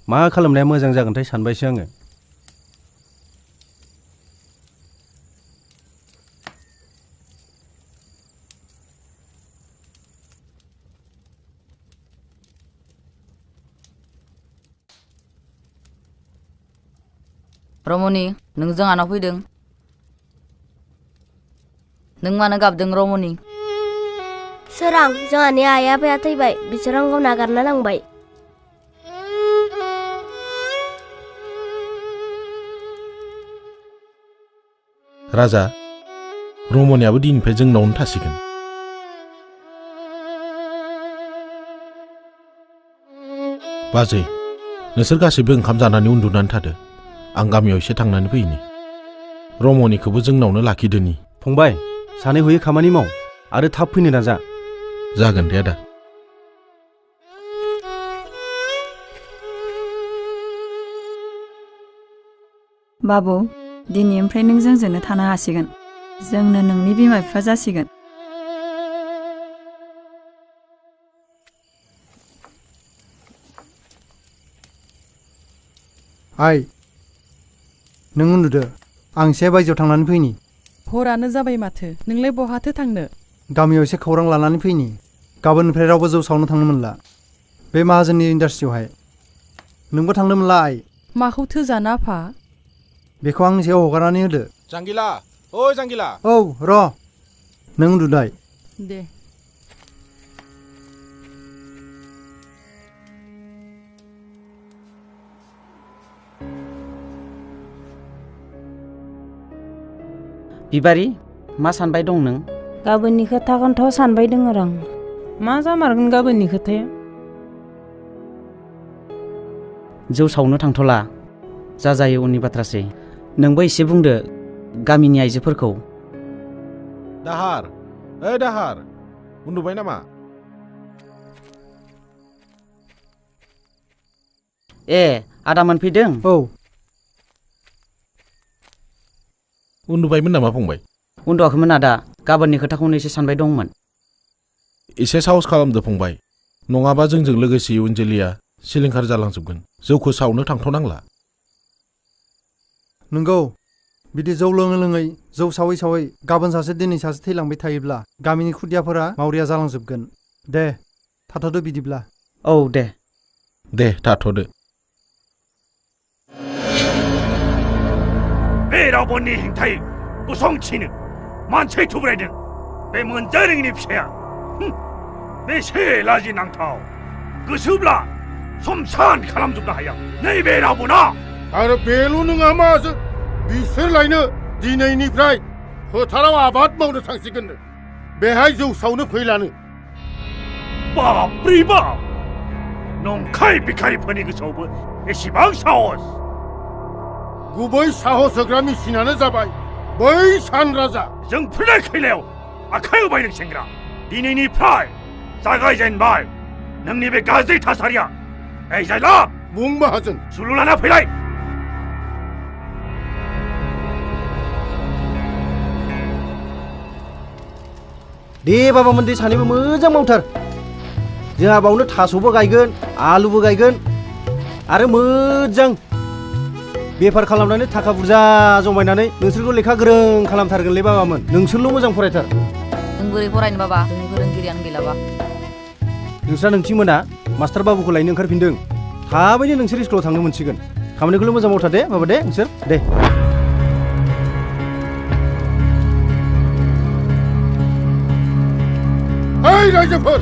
मा खालामनाया मोजां जागोनथाय सानबायसो आङो रमनि नों जोंहानाव फैदों नों मानो गाबदों रमनि सोरां जोंहानि आइ आफाया थैबाय बिसोर आंखौ नागारना लांबाय राजा रमनियाबो दिनैनिफ्राय जोंनावनो थासिगोन बाजै नोंसोर गासैबो ओंखाम जानानै उन्दुनानै थादो आं गामियाव एसे थांनानै फैनि रमनिखौबो जोंनावनो लाखिदोनि फंबाय सानै हयै खामानि माव आरो थाब फैनो नाजा जागोन दे आदा बाबु दिनैनिफ्राय नों जोंजोंनो थानो हासिगोन जोंनो नोंनि बिमा बिफा जासिगोन आइ नों उन्दुदो आं एसे बायजोआव थांनानै फैनि हरानो जाबाय माथो नोंलाय बहाथो थांनो गामियाव एसे खौरां लानानै फैनि गाबोननिफ्राय रावबो जौ सावनो थांनो मोनला बे माहाजोननि इन्डास्ट्रियावहाय नोंबो थांनो मोनला आइ माखौथो जाना आफा बेखौ आंनि सायाव हगारनानै होदो जांगिला ओ जांगिला औ र' नों उन्दुदाय दे बिबारि मा सानबाय दं नों गाबोननि खोथाखौनोथ' सानबाय दङ आं मा जामारगोन गाबोननि खोथाया जौ सावनो थांथ'ला जाजायो उननि बाथ्रासै नोंबो एसे बुंदो गामिनि आइजोफोरखौ दाहार दाहार उन्दुबाय नामा ए आदा मोनफैदों औ उन्दुबायमोन नामा फंबाय उन्दुवाखैमोन आदा गाबोननि खोथाखौनो एसे सानबाय दंमोन एसे साहस खालामदो फंबाय नङाबा जोंजों लोगोसे इयुन जोलैया सिलिंखार जालांजोबगोन जौखौ सावनो थांथ'नांला नंगौ बिदि जौ लोङै लोङै जौ सावै सावै गाबोन सासे दिनै सासे थैलांबाय थायोब्ला गामिनि खुदियाफोरा मावरिया जालांजोबगोन दे थाथ'दो बिदिब्ला औ दे थाथ'दो बे रावबननि हेंथायै गसंथिनो मानसि थुब्रायदों बे मोनजारोङिनि फिसाया बेसे लाजिनांथाव गोसोब्ला समसान खालामजोबनो हाया नैबे रावबना आरो बेल' नङा माजों बिसोरलायनो दिनैनिफ्राय फोथाराव आबाद मावनो थांसिगोननो बेहाय जौ सावनो फैलानो बाप्रि बाप नंखाय भिखारिफोरनि गोसोआवबो एसेबां साहस गुबै साहस होग्रा मेसिनानो जाबाय बै सान राजा जों फैनाय खैलायाव आखाइ होबाय नों सेंग्रा दिनैनिफ्राय जागायजेनबाय नोंनि बे गाज्रि थासारिया ऐ जायला बुं माहाजोन सुलु लाना फैलाय दे बाबामोन दे सानैबो मोजां मावथार जोंहा बावनो थास'बो गायगोन आलुबो गायगोन आरो मोजां बेफार खालामनानै थाखा बुरजा जमायनानै नोंसोरखौ लेखा गोरों खालामथारगोनलै बाबामोन नोंसोरल' मोजां फरायथार जों बोरै फरायनो बाबा जोंनि फोरोंगिरियानो गैलाबा नोंस्रा नोंथिमोना मास्टार बाबुखौ लायनो ओंखारफिनदों थाबैनो नोंसोर स्कुलाव थांनो मोनसिगोन खामानिखौल' मोजां मावथार दे बाबा दे नोंसोर दे ओइ रायजोफोर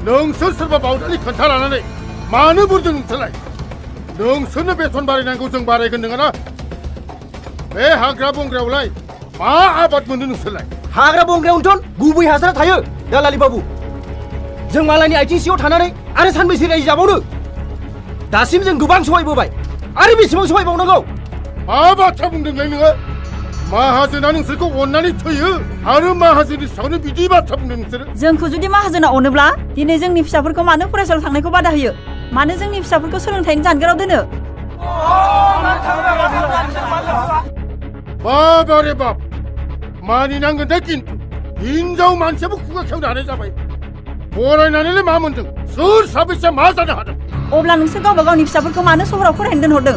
नोंसोर सोरबा बावदानि खोन्था लानानै मानो बुरदों नोंसोरलाय नोंसोरनो बेथन बारायनांगौ जों बारायगोन नङाना बे हाग्रा बंग्रायावलाय मा आबाद मोनो नोंसोरलाय हाग्रा बंग्रायावनोथ' गुबै हासारा थायो दालालि बाबु जों मालायनि आथिं सिङाव थानानै आरो सानबेसे रायजो जाबावनो दासिम जों गोबां सहायबोबाय आरो बेसेबां सहायबावनांगौ मा बाथ्रा बुंदोंलाय नोङो माहाजोना नोंसोरखौ अननानै थैयो आरो माहाजोननि सायावनो बिदि बाथ्रा बुंदों नोंसोरो जोंखौ जुदि माहाजोना अनोब्ला दिनै जोंनि फिसाफोरखौ मानो फरायसालियाव थांनायखौ बादा होयो मानो जोंनि फिसाफोरखौ सोलोंथाइनि जानगाराव दोनो बाबा रे बाप मानिनांगोन दे खिन्थु हिनजाव मानसियाबो खुगा खेवनो हानाय जाबाय फरायनानैलाय मा मोनदों सोर साबैसे मा जानो हादों अब्ला नोंसोर गावबा गावनि फिसाफोरखौ मानो सहराव फरायनो दोनहरदों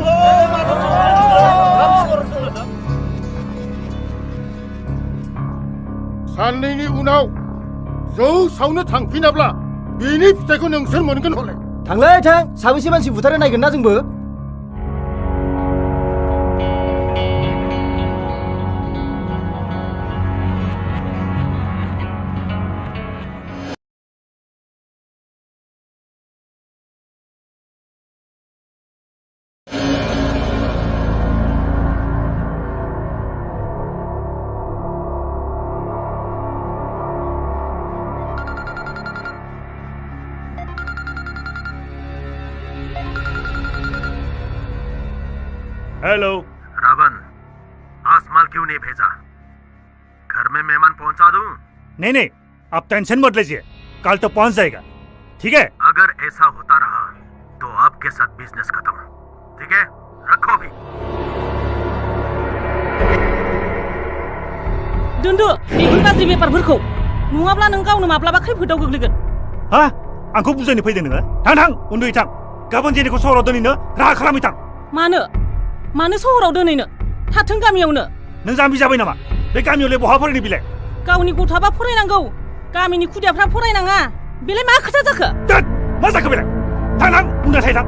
साननैनि उनाव जौ सावनो थांफिनाब्ला बेनि फिथाइखौ नोंसोर मोनगोन हले थांलै थां साबैसे मानसि बुथारनो नायगोन ना जोंबो हेलो रावण आज माल क्यों नहीं भेजा घर में मेहमान पहुंचा दूं नहीं आप टेंशन मत लीजिए कल तो पहुंच जाएगा ठीक है अगर ऐसा होता रहा तो आपके साथ बिजनेस खत्म ठीक है रखो भी दोनदो बेफोर गाज्रि बेफारफोरखौ नङाब्ला नों गावनो माब्लाबा खैफोदाव गोग्लैगोन हा आंखौ बुजायनो फैदों नोङो थां उन्दुयै थां गाबोन जेनिखौ सहराव दोनैनो राहा खालामै थां मानो सहराव दोनैनो थाथों गामियावनो नों जाम्बि जाबाय नामा बे गामियावलाय बहा फरायनो बिलाय गावनि गथ'आबा फरायनांगौ गामिनि खुदियाफ्रा फरायनाङा बेलाय मा खोथा जाखो मा जाखो बेलाय थां उन्दुना थायो थां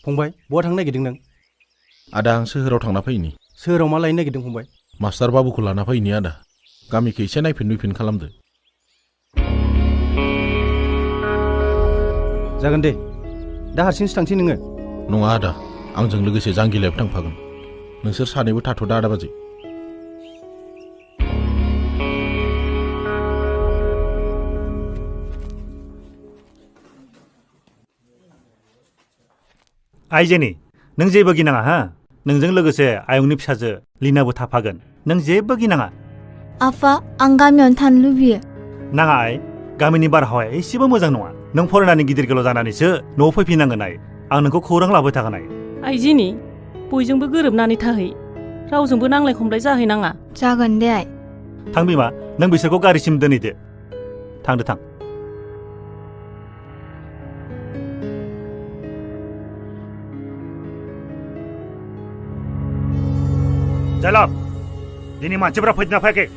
फंबाय बहा थांनो नागिरदों नों आदा आं सोहोराव थांना फैनि सोहोराव मा लायनो नागिरदों फंबाय मास्टार बाबुखौ लाना फैनि आदा गामिखौ एसे नायफिन खालामदो जागोन दे दा हारसिंसो थांसै नोङो नङा आदा आंजों लोगोसे जांगिलायाबो थांफागोन नोंसोर सानैबो थाथ'दा आदा बाजै आइजेनि नों जेबो गिनाङा हा नोंजों लोगोसे आयंनि फिसाजो लिनाबो थाफागोन नों जेबो गिनाङा आफा आं गामियावनो थानो लुबैयो नाङा आइ गामिनि बारहावाया एसेबो मोजां नङा नों फरायनानै गिदिर गोलाव जानानैसो न'आव फैफिननांगोन आइ आं नोंखौ खौरां लाबाय थागोन आइ आइजेनि बयजोंबो गोरोबनानै थाहै रावजोंबो नांलाय खमलाय जाहैनाङा जागोन दे आइ थां बिमा नों बिसोरखौ गारिसिम दोनहैदो थांदो थां जालाब दिनै मानसिफोरा फैदोंना फैयाखै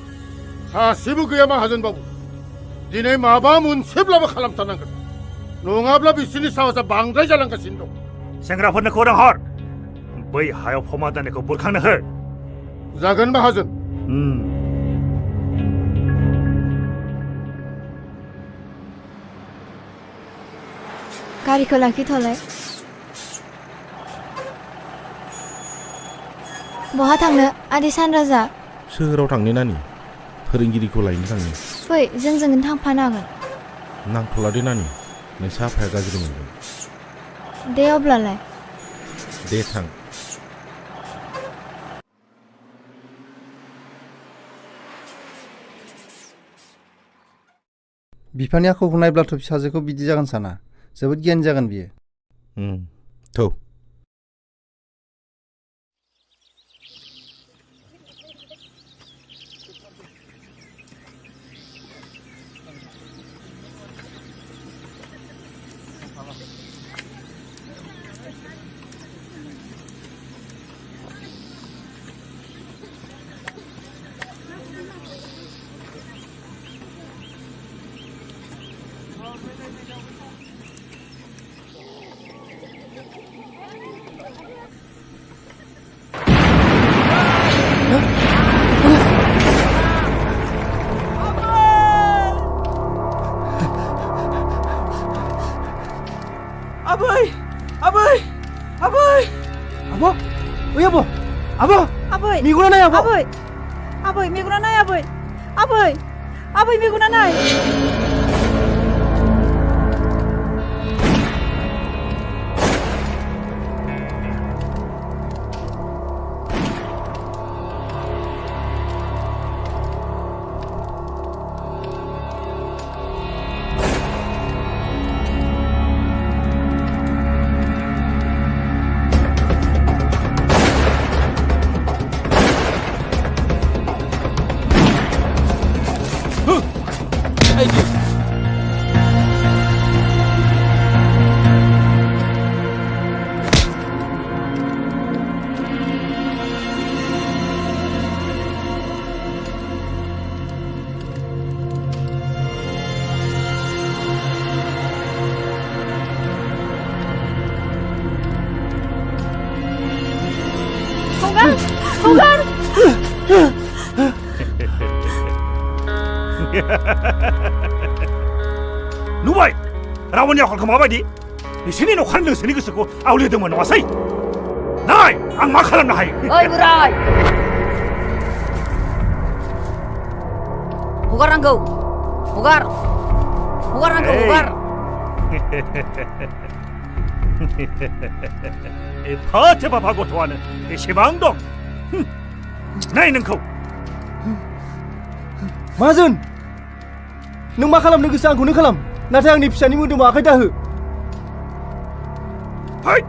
सासेबो गैया माहाजोनबाबो दिनै माबा मोनसेब्लाबो खालामथारनांगोन नङाब्ला बिसोरनि साहसआ बांद्राय जालांगासिनो दं सेंग्राफोरनो खौरां हर बै हायाव फमा दानायखौ बुरखांनो हो जागोन माहाजोन गारिखौ लाखिथ'लाय बहा थांनो आदै सानराजा सोहोराव थांनो नानि फोरोंगिरिखौ लायनो थांनो फै जोंजों थांफानो हागोन नांथ'ला दे नानि नोंसा आफाया गाज्रि मोनगोन दे अब्लालाय दे थां बिफानि आखुखौ नायब्लाथ' फिसाजोखौ बिदि जागोन साना जोबोद गियान जागोन बियो थौ Aboy! Aboy! Aboy! Abo? Uy, abo! Abo! Aboy! Miguna na, abo! Aboy! Aboy, miguna na, aboy! Aboy! Aboy, miguna na! Hogar! नुबाय रावनि आखलखौ माबायदि बिसोरनि न'खर नोंसोरनि गोसोखौ आवलिदोंमोन नङासै नाय आं मा खालामनो हायो ओइ बोराय हगार आंखौ हगार हगार आंखौ हगार एफा थेफाफा गथ'आनो एसेबां दं नाय नोंखौ माहाजोन नों मा खालामनो गोसो आंखौनो खालाम नाथाय आंनि फिसानि मोदोमाव आखाइ दाहो फै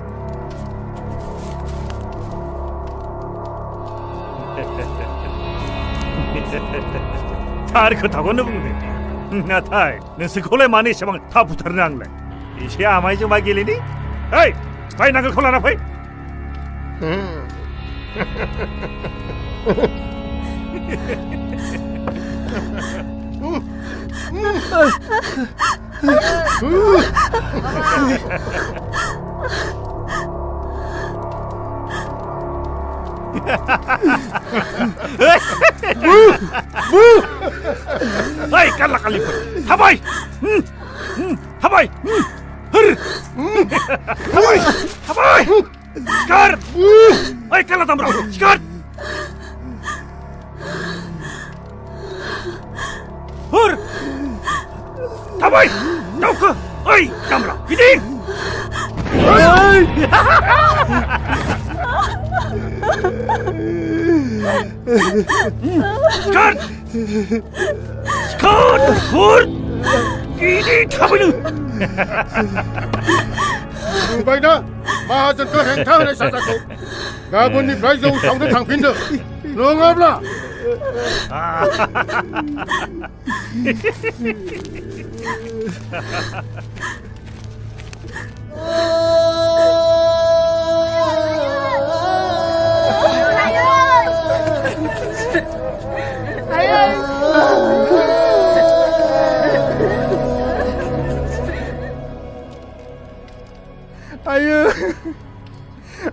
थार खोथाखौनो बुंदो नाथाय नोंसोरखौलाय मानो एसेबां थाब बुथारनो आंलाय एसे आमायजों मा गेलेनि ओइ फाइ नांगोलखौ लाना फै ओइ काला कालिफोर थाबाय थाबाय थाबाय थाबाय सिखार ओइ काला दामब्रा सिखार हुर थाबाय दावखो ओइ दामब्रा गिदिं Sekarang! Hur! Ini थाबैनो! नुबायना माहाजोनखौ हेंथा होनाय साजाखौ गाबोननिफ्राय जौ सावनो थांफिनदो नङाब्ला Ayo,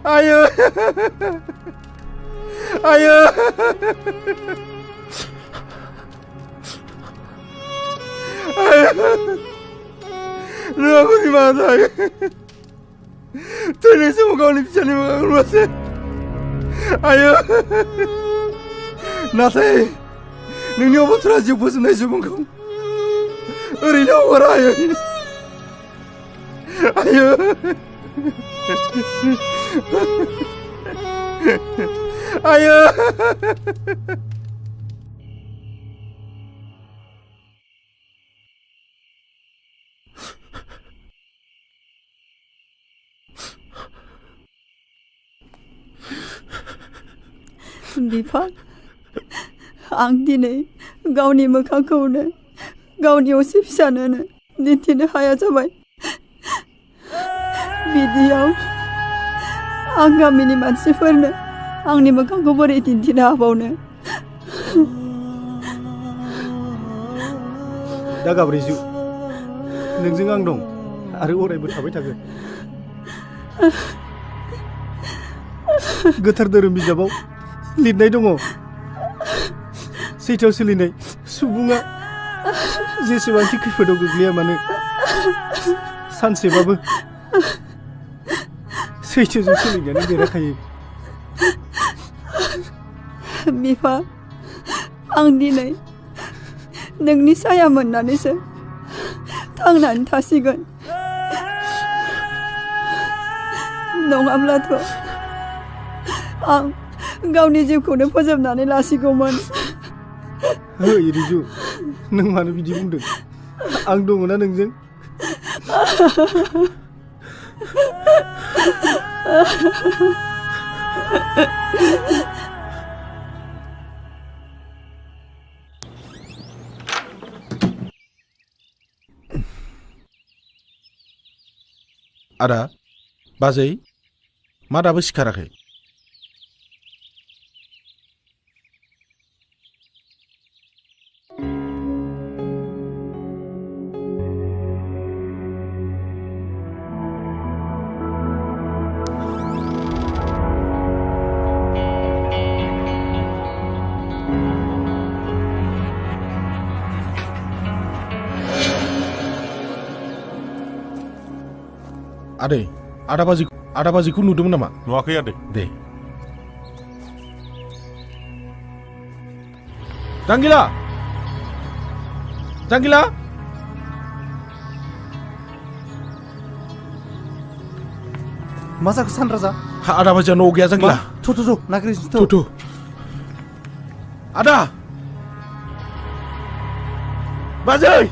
ayo, ayo. Lu aku di mana ayo? Tulis semua kau ni bisa ni makan masa. Ayo. Natai, nunggu apa terasa pun sebenarnya semua kau. Eri nak orang ayo. Ayo. Ayo. बिफा आं दिनै गावनि मोखांखौनो गावनि असे फिसानोनो दिन्थिनो हाया जाबाय बिदियाव आं गामिनि मानसिफोरनो आंनि मोखांखौ बोरै दिन्थिनो हाबावनो दा गाब्रैजु नोंजों आं दं आरो अरायबो थाबाय थागोन गोथार धोरोम बिजाबाव लिरनाय दङ सैथोआव सोलिनाय सुबुङा जेसेबांखि खैफोदाव गोग्लैया मानो सानसेबाबो सैथोजों सोलिनायानो देरहाखायो बिफा आं दिनै नोंनि साया मोननानैसो थांनानै थासिगोन नङाब्लाथ' आं गावनि जिउखौनो फोजोबनानै लासिगौमोन ओइ रिजु नों मानो बिदि बुंदों आं दङना नोंजों आदा बाजै मा दाबो सिखाराखै आदै आदा बाजिखौ नुदोंमोन नामा नुवाखै आदै दे जांगिला जांगिला मा जाखो सानराजा आदा बाजिया न'आव गैया जांगिला थ' नागिरनोसै थ' आदा बाजै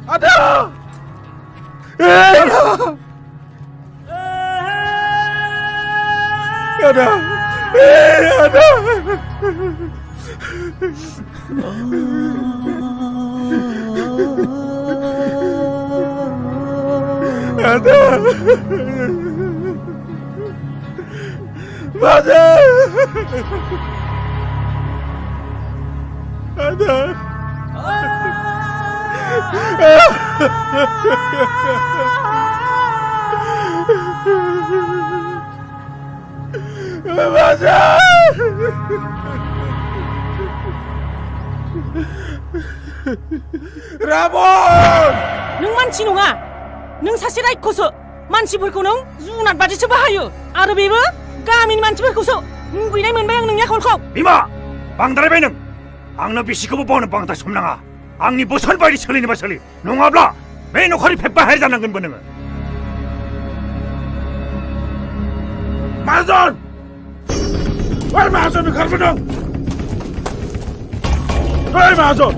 Ada! Ada! Ada! Ada! Ada! Ada! Ravan! नों मानसि नङा नों सासे रायखसो मानसिफोरखौ नों जुनाद बादिसो बाहायो आरो बेबो गामिनि मानसिफोरखौसो मुगैनाय मोनबाय आं नोंनि आखलखौ बिमा बांद्रायबाय नों आंनो बिसिखौबो बावनो बांद्राय सम नाङा आंनि बोसोन बायदि सोलिनोबा सोलि नङाब्ला बे नखरनि बाहेर जानांगोनबो नोङो माहाजोन ओइ माहाजोन ओंखारबोदों ओइ माहाजोन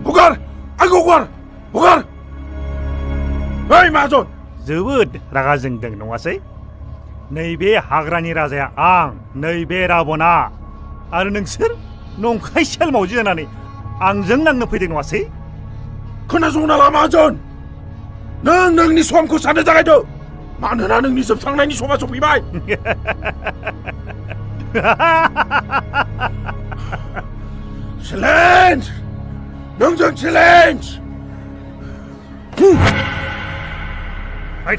हगार आंखौ हगार हगार ओइ माहाजोन जोबोद रागा जोंदों नङासै नैबे हाग्रानि राजाया आं नैबे राबना आरो नोंसोर नंखाय सेल मावजि जानानै आंजों नांनो फैदों नङासै खोनासंना ला माहाजोन नों नोंनि समखौ साननो जागायदो मानोना नोंनि जोबस्रांनायनि समा सफैबाय चेलेन्ज नोंजों चेलेन्ज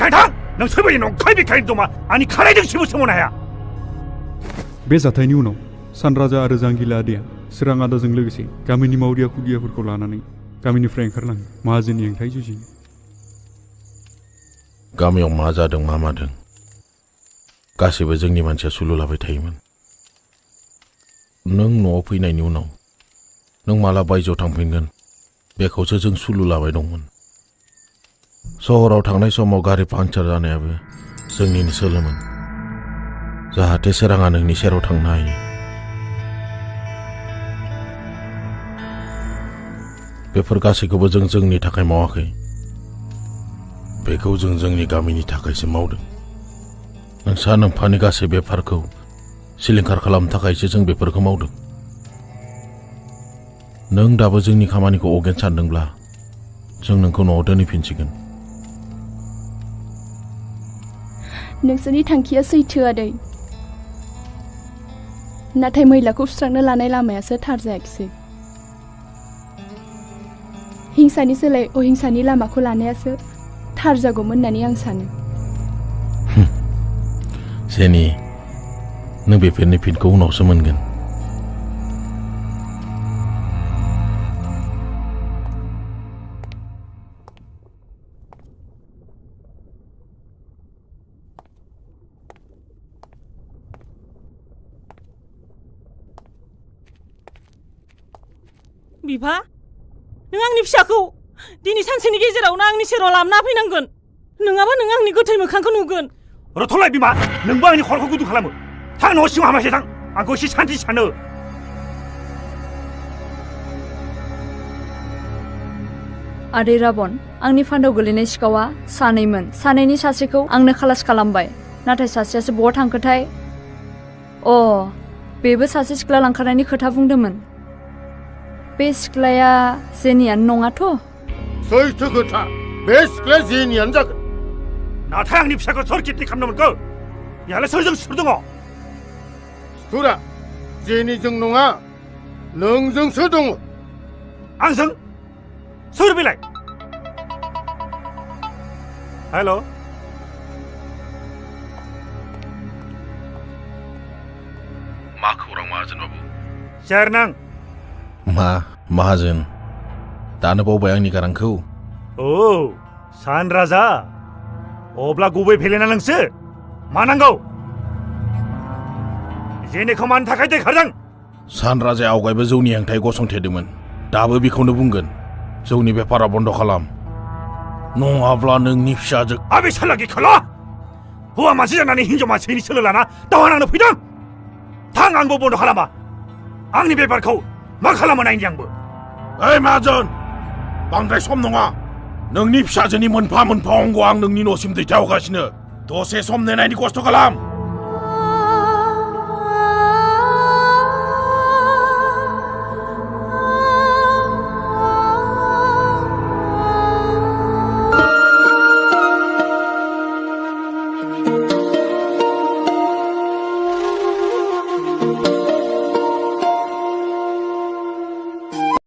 थां नोंसोर बायदि नंखाय बेखायनो दमा आंनि खानायजोंसिबो सोमावनो हाया बे जाथायनि उनाव सानराजा आरो जांगिला आदैया सोरां आदाजों लोगोसे गामिनि मावरिया खुदियाफोरखौ लानानै गामिनिफ्राय ओंखारलाङो माहाजोननि हेंथायै जुजिनो गामियाव मा जादों मा मादों गासैबो जोंनि मानसिया सुलु लाबाय थायोमोन नों न'आव फैनायनि उनाव नों माला बायजोआव थांफिनगोन बेखौसो जों सुलु लाबाय दंमोन सहराव थांनाय समाव गारि पांचार जानायाबो जोंनिनो सोलोमोन जाहाथे सोराङा नोंनि सेराव थांनो हायो बेफोर गासैखौबो जों जोंनि थाखाय मावाखै बेखौ जों जोंनि गामिनि थाखायसो मावदों नोंसा नोम्फानि गासै बेफारखौ सिलिंखार खालामनो थाखायसो जों बेफोरखौ मावदों नों दाबो जोंनि खामानिखौ अगेन सानदोंब्ला जों नोंखौ न'आव दोनहैफिनसिगोन नोंसोरनि थांखिया सैथो आदै नाथाय मैलाखौ सुस्रांनो लानाय लामायासो थार जायाखिसै हिंसानि सोलाय अहिंसानि लामाखौ लानायासो थार जागौमोन होननानै आं सानो जेनि नों बेफोरनि फिनखौ उनावसो मोनगोन बिफा नों आंनि फिसाखौ दिनै सानसेनि गेजेरावनो आंनि सेराव लाबोना फैनांगोन नङाबा नों आंनि गोथै मोखांखौ नुगोन रथलाय बिमा नोंबो आंनि खर'खौ गुदुं खालामो थां न' सिङाव हामासे थां आंखौ एसे सान्थि सानो आदै राबन आंनि फान्दाव गोलैनाय सिखावा सानैमोन सानैनि सासेखौ आंनो खालास खालामबाय नाथाय सासेयासो बहा थांखोथाय बेबो सासे सिख्ला लांखारनायनि खोथा बुंदोंमोन बे सिख्लाया जेनियानो नङाथ' सैथो खोथा बे सिख्लाया जेनियानो जागोन नाथाय आंनि फिसाखौ सोर किडनि खालामनो मोनखो बेहालाय सोरजों सुर दङ थुरा जेनिजों नङा नोंजोंसो दङ आंजों सोर बेलाय हेल' मा खौरां माहाजोन बाबु सोर नों मा माहाजोन दानो बावबाय आंनि गारांखौ औ सान राजा अब्ला गुबै फेलेना नोंसो मा नांगौ जेनिखौ मानो थाखाय दैखारदों सान राजाया आवगायबो जौनि हेंथायै गसंथेदोंमोन दाबो बेखौनो बुंगोन जौनि बेफारा बन्द खालाम नङाब्ला नोंनि फिसाजो आबे सालागि खोला हौवा मानसि जानानै हिन्जाव मानसिनि सोलो लाना दावहा नांनो फैदों थां आंबो बन्द खालामा आंनि बेफारखौ मा खालामो नायनि आंबो ओइ माहाजोन बांद्राय सम नङा नोंनि फिसाजोनि मोनफा मोनफा अंग आं नोंनि न'सिम दैथायहरगासिनो दसे सम नेनायनि खस्थ' खालाम